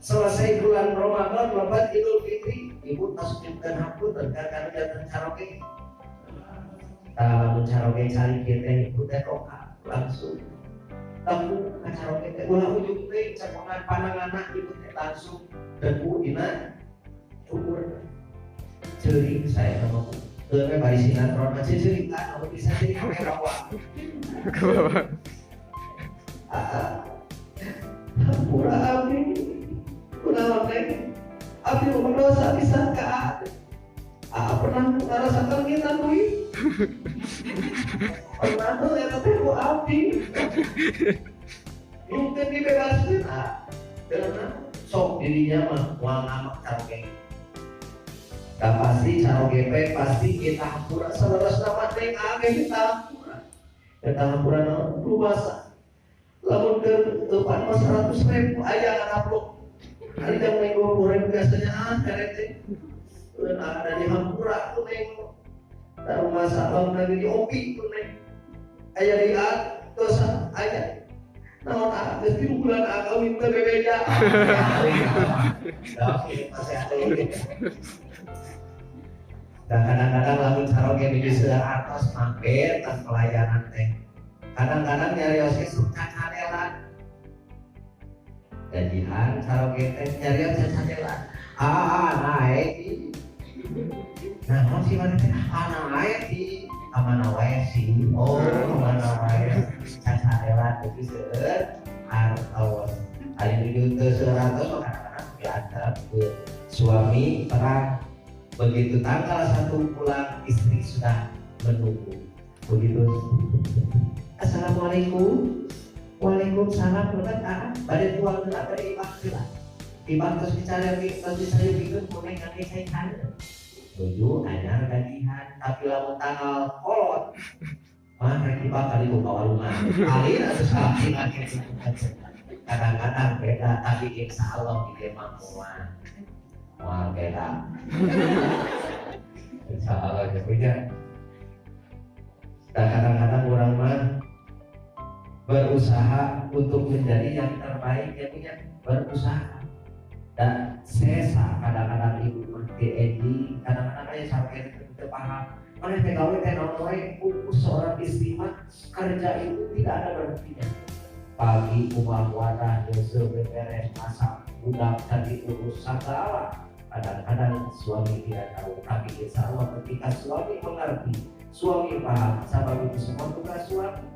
selesai bulan Ramadan, lebat Idul Fitri, ibu tasbihkan hampun dan datang karaoke. Mencaroke cari kita ibu teh roka langsung. Tamu karaoke teh ulah ujung teh cakongan pandangan ibu teh langsung debu dina ukur. Cering saya sama ke bari sinetron aja cering kan aku bisa jadi kamera ke bawah pura abdi kunaon teh abdi berdosa bisa ka pernah ngarasakeun kita duit pernah tuh eta teh ku abdi mungkin dibebaskeun karena sok dirinya mah moal ngamak karaoke. Dan pasti karaoke pasti kita hampura saudara nama teh kita hampura lu masa lamun ke depan 100.000 aya ngaplo hari jam 20.000 biasanya karete ada di hampura tuh neng taruh masa lamun lagi di opi tuh neng aya di dosa aya naon geus di bulan kawin teh bebeja masih ada Dan kadang-kadang lamun karaoke di seueur artos mampir tas pelayanan teh. Kadang-kadang nyariosnya suka cadelan. Gajian karaoke teh nyariosnya cadelan. Naik di. Nah, masih mana teh? Naik di. Kamana wae sih. Oh, kamana wae. Cadelan itu seueur artos. Ari di seueur artos kadang-kadang diantar ke suami terang. Begitu tanggal 1 pulang, istri sudah menunggu. Begitu. Assalamualaikum. Waalaikumsalam. Bade tuang geula bade ibak geula. Ibak terus bicara saya bikin mulai ngake saya kana. Tujuh anyar gajian, tapi lamun tanggal kolot. Mah rek ibak kali ku kawalungan. Alin atuh saking ngake. Kadang-kadang beda tapi insyaallah di mah moal. Wah, beda. Insyaallah ya punya. Dan kadang-kadang orang mah berusaha untuk menjadi yang terbaik ya punya, berusaha. Dan sesa kadang-kadang ibu mengerti Edi, kadang-kadang aja sampai tidak paham. Mana pegawai tenor seorang istri mah kerja itu tidak ada berhentinya. Pagi umah wadah, nyusul beres masak, budak tadi urus segala. Kadang-kadang suami tidak tahu, tapi insya Allah ketika suami mengerti, suami paham, sabab itu semua tugas suami.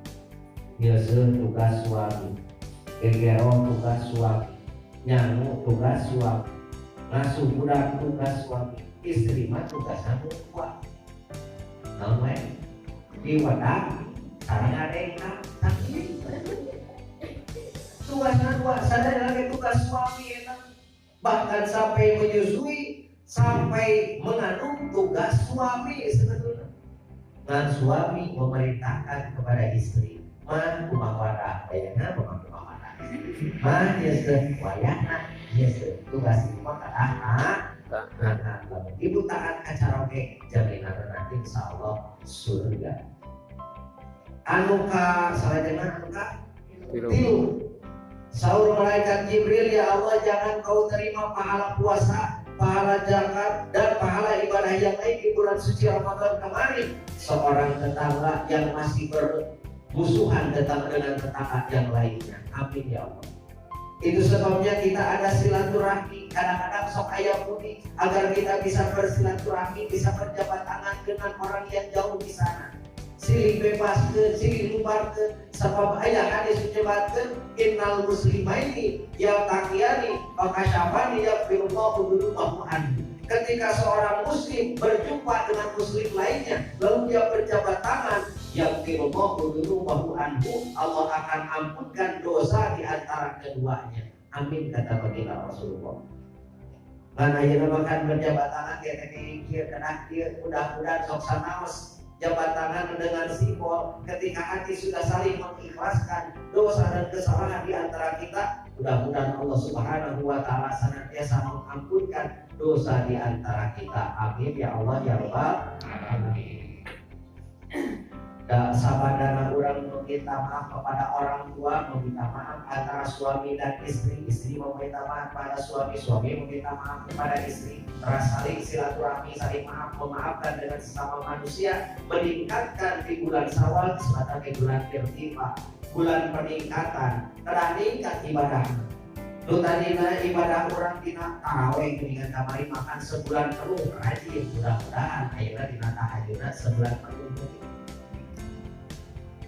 Nyusul tugas suami, gegerong tugas suami, nyangu tugas suami, ngasuh budak tugas suami, istri mah tugasnya tua. Namanya di wadah, sekarang ada yang tapi tugasnya tua, sadar lagi tugas suami ya. Bahkan sampai menyusui, sampai mengandung tugas suami sebetulnya. Dan suami memerintahkan kepada istri, mah rumah wadah, bayangnya rumah wadah. Mah yeseh wayahna, yeseh tugas ibu mah ibu taat karaoke, jaminan nanti insyaallah surga. Anu ka salajengna anu ka tilu. Saur malaikat Jibril, ya Allah jangan kau terima pahala puasa, pahala zakat, dan pahala ibadah yang lain di bulan suci Ramadan kemarin. Seorang tetangga yang masih bermusuhan dengan tetangga yang lainnya. Amin ya Allah. Itu sebabnya kita ada silaturahmi. Kadang-kadang sok aya putih agar kita bisa bersilaturahmi, bisa berjabat tangan dengan orang yang jauh di sana. Silih bebas ke, silih lubar ke, sebab ayah hadis menjebatkan innal muslimaini ya taqiyani maka syafani ya firullahu birumahu anhu. Ketika seorang muslim berjumpa dengan muslim lainnya lalu dia berjabat tangan ya firullahu birumahu anhu, Allah akan ampunkan dosa di antara keduanya. Amin kata baginda Rasulullah. Karena ia makan berjabat tangan kieu kana kieu mudah-mudahan sok sanaos jabat tangan dengan simbol ketika hati sudah saling mengikhlaskan dosa dan kesalahan di antara kita. Mudah-mudahan Allah Subhanahu wa taala senantiasa mengampunkan dosa di antara kita. Amin ya Allah ya Rabbal alamin. Sabadana orang meminta maaf kepada orang tua, meminta maaf antara suami dan istri, istri meminta maaf pada suami, suami meminta maaf kepada istri. Saling silaturahmi, saling maaf, memaafkan dengan sesama manusia, meningkatkan di bulan Syawal sebagai bulan irtifa, bulan peningkatan, meningkat ibadah. Lu tadina ibadah orang tina tarawih dengan kamari makan sebulan penuh rajin, mudah-mudahan ayeuna dina tahajudna sebulan penuh.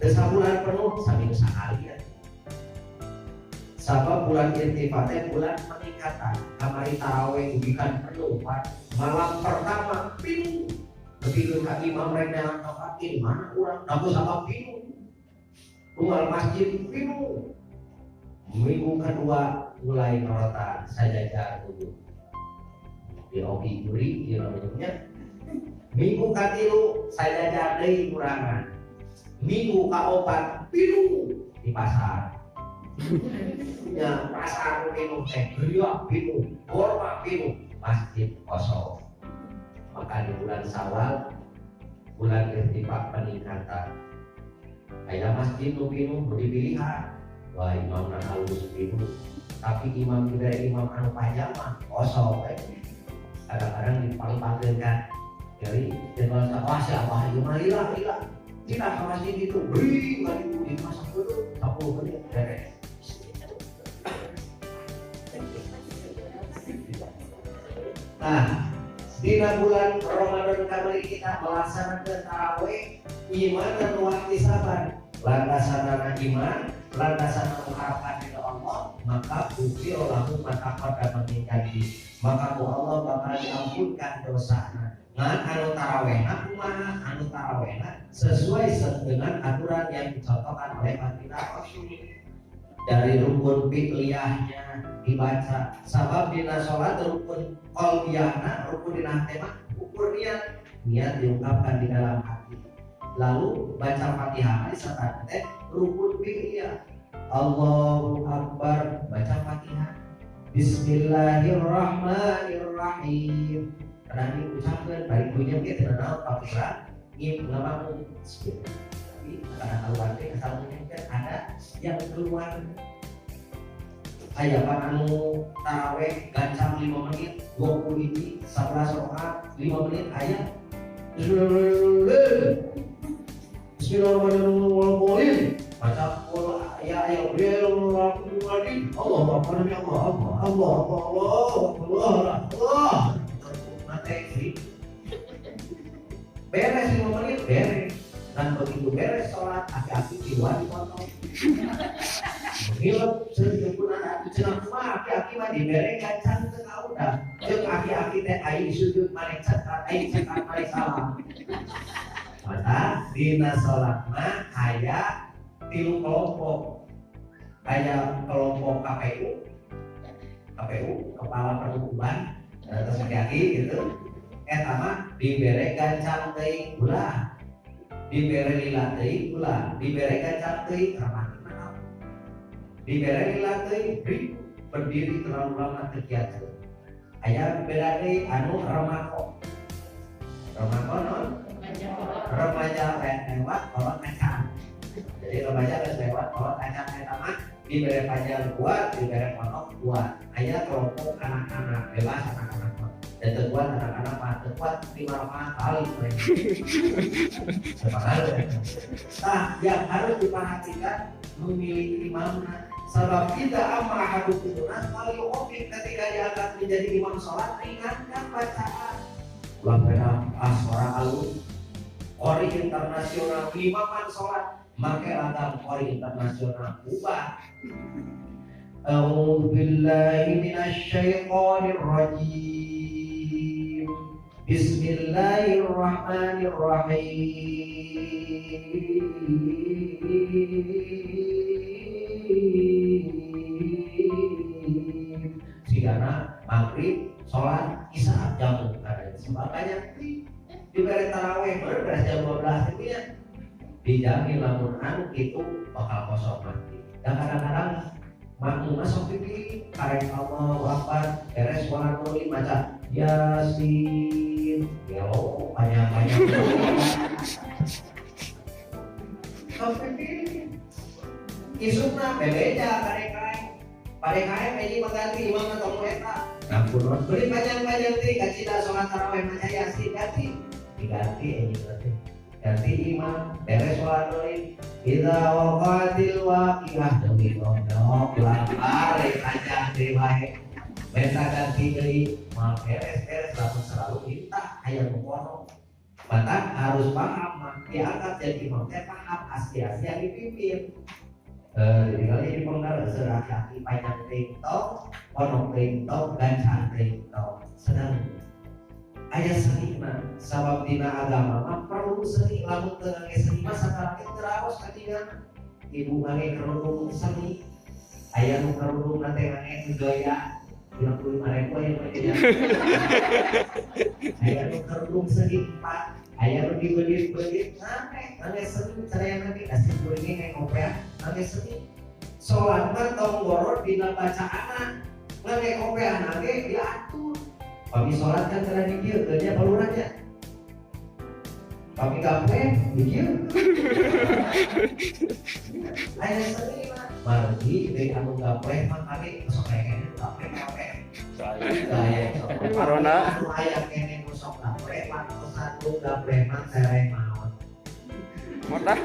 Sebulan penuh sambil sekali ya. Sabab bulan irtifatnya bulan peningkatan. Kamari tarawih ubikan penuh. Malam pertama bingung. Begitu ke imam mereka kapakin mana orang dapat sama bingung. Keluar masjid bingung. Minggu kedua mulai norotan sajadah dulu. Di ogi juri di namanya. Minggu katilu sajadah deui kurangan. Minggu kaopat bingung di pasar. Ya pasar bingung geria bingung, korma bingung, masjid kosong. Maka di bulan Syawal, bulan irtifak peningkatan. Aya masjid nu bingung dipilihan. Wah imam na halus bingung. Tapi imam juga imam anu panjang mah kosong. Kadang-kadang dipanggil-panggilkan Jadi dengan wah siapa itu mah hilang tidak sama sih gitu beri kali itu dimasak dulu 10 menit beres. Nah, di bulan Ramadan kali kita melaksanakan tarawih iman dan waktu sabar. Lantasan iman, lantasan mengharapkan dari Allah, maka bukti Allahu maka pada meninggali. Maka Allah bakal diampunkan dosanya. Ngan anu tarawehna kumaha anu tarawehna sesuai dengan aturan yang dicontohkan oleh baginda Rasul. Dari rukun fi'liyahnya dibaca sabab dina sholat rukun qalbiyahna rukun dina tema ukur niat diungkapkan di dalam hati, lalu baca Fatihah disertai teh rukun fi'liyah. Allahu Akbar baca Fatihah, Bismillahirrahmanirrahim karena diucapkan baik punya kita kenal Fatihah ini ngelamun karena keluarga asal menyentuh ada yang keluar ayat anu taraweh gancang 5 menit 20 hiji 11 rakaat 5 menit ayat Bismillahirrahmanirrahim baca ya Allah Akbar Allah mati beres 5 menit beres. Dan begitu beres sholat, aki-aki jiwa dipotong. Hilap sejujurnya ada cenah mah aki-aki mah dibere gancang teu kaudah. Jeung aki-aki teh ai sujud mari cekat, ai cekat mari salam. Maka dina sholat mah aya 3 kelompok. Aya kelompok KPU, kepala perhukuman terus aki-aki gitu. Eta mah dibere gancang teuing ulah. Dibere lila teuing ulah, dibere gancang teuing ramah mana. Dibere lila teuing berdiri terlalu lama terkiat. Aya beda deui anu remako. Remako non remaja lewat kolot kacang. Jadi remaja lewat kolot kacang eta mah dibere panjang kuat, dibere kolot kuat. Aya kelompok anak-anak bebas anak-anak. Dan terkuat anak-anak mah terkuat 5 kali. Nah, yang harus diperhatikan memilih imamnya. Sebab tidak amal hadut turunan kalau objek ketika diangkat menjadi imam sholat ringankan bacaan. Ulang pernah asmara alun, Qori internasional imaman sholat, make ragam Qori internasional ubah. A'udzu billahi minasy syaithanir rajim. Bismillahirrahmanirrahim. Sigana maghrib, sholat, isya jam sebagainya diberi taraweh beres jam 12 itu ya dijamin lamun anu itu bakal kosong mati. Dan kadang-kadang makmum masuk pipi karek Allahu Akbar beres sholat dulu baca Yasin, ya Allah, banyak-banyak. Sampai ini, isukna bebeja karek-karek, parek-karek ini mengganti imam atau mueta. Nampun, beri panjang-panjang tri, kacida sholat taraweh maca Yasin diganti ini berarti. Ganti imam, beres sholat dulu. Idza waqatil waqiah demi dong, pelanggar panjang tri baik. Benta ganti deui mal beres-beres selalu minta aya mukono. Maka harus paham diangkat jadi imam teh paham asli-asli yang dipimpin. Jadi kalau ini penggal serah kaki panjang tengtok, ponok tengtok, gancang tengtok. Sedang aya senina sabab dina agama mah perlu seni lamun teu ngage seni mah sakaraha teraos katingan. Ibu ngage kerudung seni, aya nu kerudung teh ngage gaya 55.000 yang berbeda. Ayah lu kerudung segimpah, ayah lu dibelit-belit, nanti seni caranya nanti kasih kuringnya kayak ngopean, nanti seni. Sholat mah tonggorot dina bacaan, nanti ngopean nanti diatur. Kami sholat kan karena dikir, kerja pelurannya. Kami gampang, dikir. Ayah seni mah, margi dari anu gampang mah kami besok kayak gampang. Corona. Ayah kene musok gampang, tunggak preman tereng maut. Modal.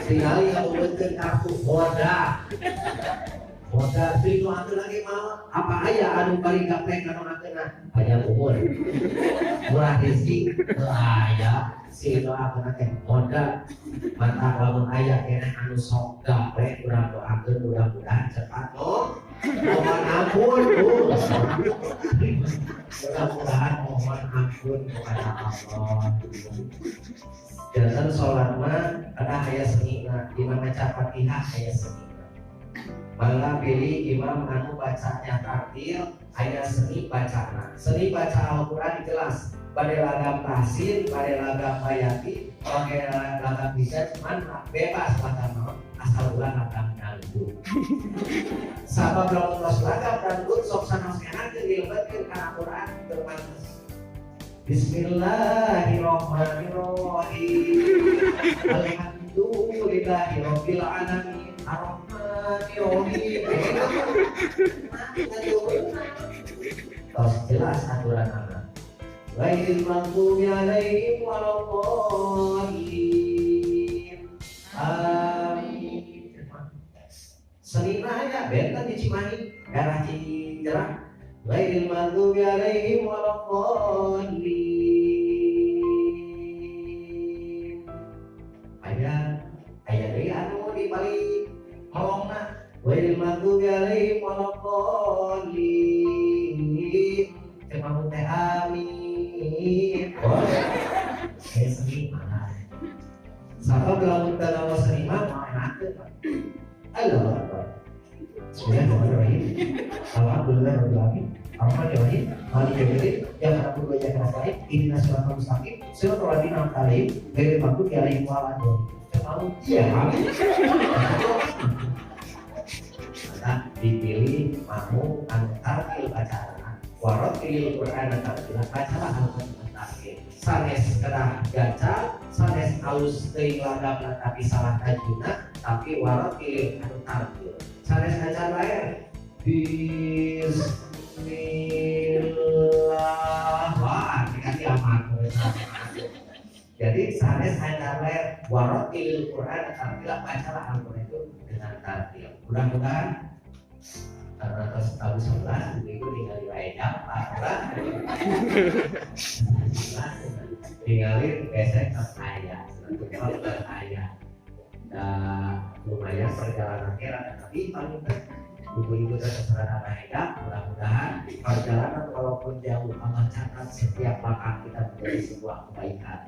Sekali yang membentuk kartu moda itu aku lagi mau apa aja anu bari gaplek anu akena banyak umur murah rezeki aya si itu aku nake moda mata lamun aya kene anu sok gaplek urang doakeun mudah-mudahan cepat no mohon ampun mudah-mudahan mohon ampun kepada Allah. Jangan sholat mah ada aya senina di mana Fatihah aya senina. Malah pilih imam anu bacanya tartil aya seni bacana. Seni baca Al-Qur'an jelas. Bade lagam tahsin, bade lagam bayati, bade lagam bisa cuman bebas lagam asal ulang lagam dangdut. Sabab lamun tos lagam dangdut sok sanosehan teu dilebetkeun kana Qur'an bermanfaat. Bismillahirrahmanirrahim. Alhamdulillahirabbil alamin. Ar-Rahmanirrahim. Tos jelas aturan anak. Ghairil maghdubi 'alaihim waladdallin. Amin. Senina aya benten di Cimahi, daerah Cijerah. Ghairil maghdubi 'alaihim waladdallin. Aya deui anu dibalik ngomongna ghairil maghdubi 'alaihim waladdallin. Cuma teh amin. Kayak seni mana? Sabab lamun tanawa seni mah enakeun. Allah. Bismillahirrahmanirrahim. Alhamdulillahirabbil alamin. Ar-Rahmanirrahim. Maliki yaumiddin. Ya na'budu wa iyyaka nasta'in. Ihdinas siratal mustaqim. Siratal ladzina an'amta 'alaihim ghairil maghdubi 'alaihim waladdallin. Mau iya. Maka dipilih mau anu tartil bacaan. Waratil Qur'an tartila bacalah Al-Qur'an tartil. Sanes kedah gaca, sanes alus teuing lagapna tapi salah tajwidna, tapi waratil anu tartil. Sanes ngajar lain Bismillah. Wah, dikasih amat. Jadi sanes ngajar lain waratil Qur'an tartila bacalah Al-Qur'an itu dengan tartil. Mudah-mudahan karena atas tahun 11 itu tinggal di wajah tinggalin besek ayah lumayan perjalanan kira tapi paling ibu-ibu terserah ayah. Mudah-mudahan perjalanan walaupun jauh Allah catat setiap langkah kita menjadi sebuah kebaikan.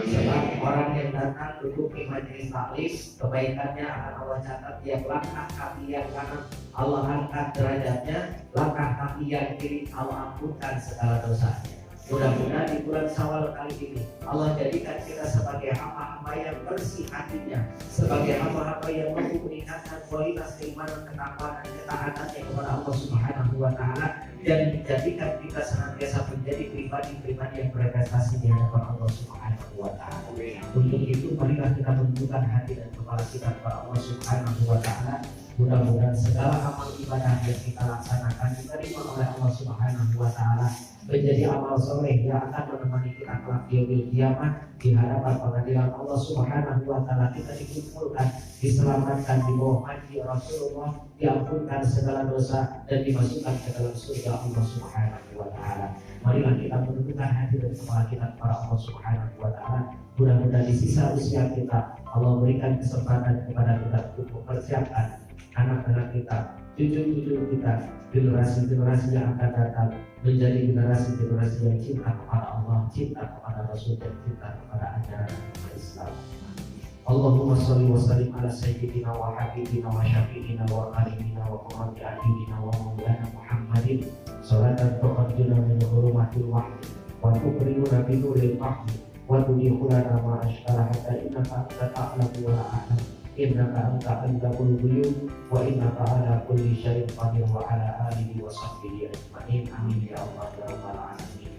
Sebab orang yang datang duduk di majelis taklim, kebaikannya akan Allah catat. Tiap langkah kaki yang kanan Allah angkat derajatnya, langkah kaki yang kiri Allah ampunkan segala dosanya. Mudah-mudahan di bulan Syawal kali ini Allah jadikan kita sebagai hamba-hamba yang bersih hatinya, sebagai hamba-hamba yang mampu meningkatkan kualitas keimanan, ketakwaan dan ketaatannya kepada Allah Subhanahu wa taala, dan menjadikan kita senantiasa menjadi pribadi-pribadi yang berprestasi di hadapan Allah Subhanahu wa taala. Untuk itu marilah kita bentukkan hati dan kepala kita kepada Allah Subhanahu wa taala. Mudah-mudahan segala amal ibadah yang kita laksanakan diterima oleh Allah Subhanahu wa taala, menjadi amal soleh yang akan menemani kita kelak di yaumil kiamat di hadapan pengadilan Allah Subhanahu wa taala. Kita dikumpulkan, diselamatkan di bawah mandi Rasulullah, diampunkan segala dosa dan dimasukkan ke dalam surga Allah Subhanahu wa taala. Marilah kita menundukkan hati dan kepala kita kepada Allah Subhanahu wa taala. Mudah-mudahan di sisa usia kita Allah berikan kesempatan kepada kita untuk mempersiapkan anak-anak kita, cucu-cucu kita, generasi-generasi yang akan datang menjadi generasi-generasi yang cinta kepada Allah, cinta kepada Rasul, dan cinta kepada ajaran Islam. Allahumma sholli wa sallim ala sayyidina wa habibina wa syafi'ina wa qalimina wa qurrati a'yunina wa maulana Muhammadin salatan tuqaddina min hurumatil wahyi wa tuqrimuna bi nuril fahmi wa tudkhiluna ma ashkara hatta innaka anta ta'lamu wa la a'lam. Innaka anta al-ghafurul ghuyub wa innaka ala kulli syai'in qadir wa ala alihi wa sahbihi ajma'in. Amin ya Allah ya rabbal alamin.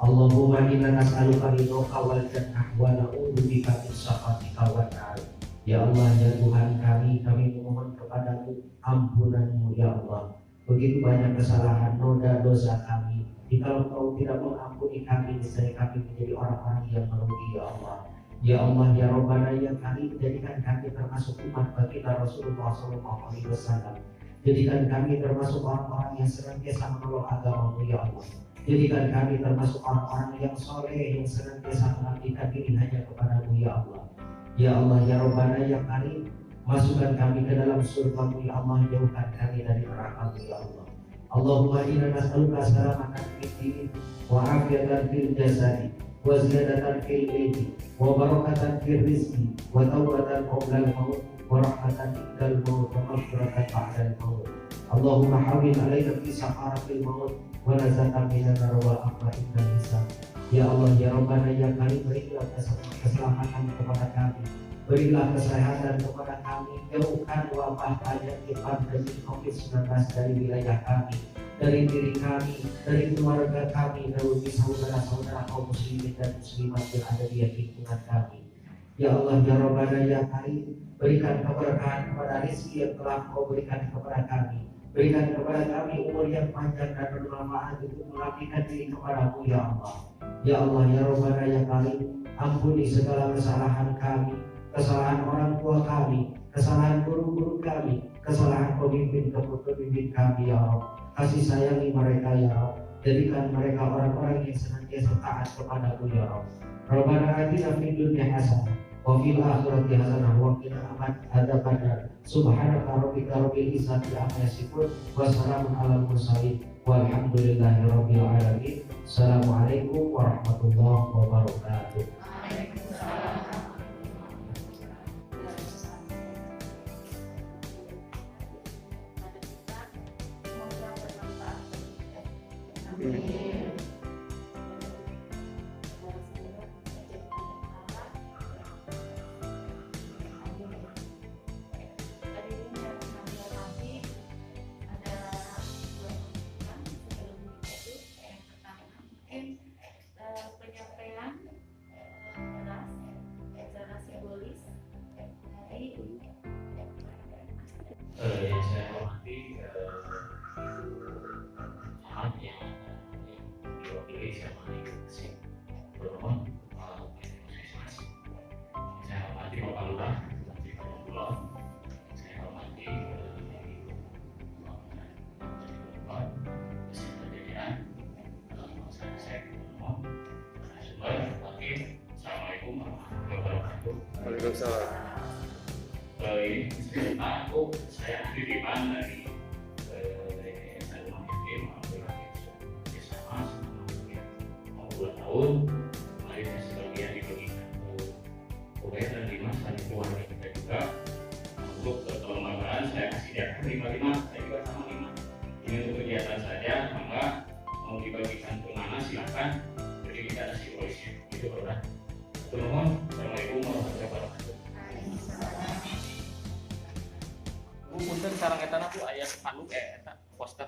Allahumma inna nas'aluka ridhoka wal jannah wa na'udzubika min sakhatika wan nar. Ya Allah ya Tuhan kami memohon kepadamu ampunanmu ya Allah. begitu banyak kesalahan, noda dosa kami. Jika Engkau tidak mengampuni kami, niscaya kami menjadi orang-orang yang merugi, ya Allah. Ya Allah, ya Rabbana, ya Karim, jadikan kami termasuk umat baginda Rasulullah SAW. Jadikan kami termasuk orang-orang yang senantiasa menolong agama-Mu, ya Allah. Jadikan kami termasuk orang-orang yang soleh, yang senantiasa mengabdikan diri hanya kepada-Mu, ya Allah. Ya Allah, ya Rabbana, ya Karim, masukkan kami ke dalam surga-Mu, ya Allah. Jauhkan kami dari neraka-Mu, ya Allah. Allahumma inna nas'aluka salamatan fid din wa afiyatan fil jasadi wa ziyadatan fil ilmi wa barakatan fil rizqi wa taubatan qabla al-maut wa rahmatan indal maut wa maghfiratan ba'da al-maut. Allahumma hawwin 'alaina fi sakaratil maut wa nazatan minan nar wal amra indal hisab. Ya Allah, ya Rabbana, ya Karim, berilah keselamatan kepada kami, berilah kesehatan kepada kami, jauhkan wabah penyakit pandemi COVID-19 dari wilayah kami, dari diri kami, dari keluarga kami, dari saudara-saudara kaum muslimin dan muslimat yang ada di lingkungan kami. Ya Allah, ya Rabbana, ya Karim, berikan keberkahan kepada rezeki yang telah Kau berikan kepada kami. Berikan kepada kami umur yang panjang dan bermanfaat untuk mengabdikan diri kepada-Mu, ya Allah. Ya Allah, ya Rabbana, ya Karim, ampuni segala kesalahan kami, kesalahan orang tua kami, kesalahan guru-guru kami, kesalahan pemimpin kami, ya Allah. Kasih sayangi mereka, ya Allah. Jadikan mereka orang-orang yang senantiasa taat kepada-Mu, ya Allah. Rabbana atina fid dunya hasanah wa fil akhirati hasanah wa qina adzabannar. Subhanaka rabbika rabbil izzati amma yasifun wa salamun alal mursalin walhamdulillahi rabbil alamin. Assalamualaikum warahmatullahi wabarakatuh. Penyampaian ras secara simbolis dari yang saya hormati hal yang diwakili sama Ibu Sing Bermohon masing-masing. Saya hormati Bapak Lurah, Bupati Kulon. Saya hormati Assalamualaikum warahmatullahi wabarakatuh. Waalaikumsalam. Ini aku saya titipan dari Rumah Yatim bersama selama 2 tahun. Kemarin saya sebagian dibagikan ke Ubed dan Dimas dan keluarga kita juga. Untuk kelembagaan saya kasih dia 5, saya juga sama 5. Ini untuk kegiatan saja, maka mau dibagikan ke mana silakan. Jadi kita ada simbolisnya. Itu berulang. Assalamualaikum warahmatullahi wabarakatuh. Punten sareng eta na Bu aya spanduk eta poster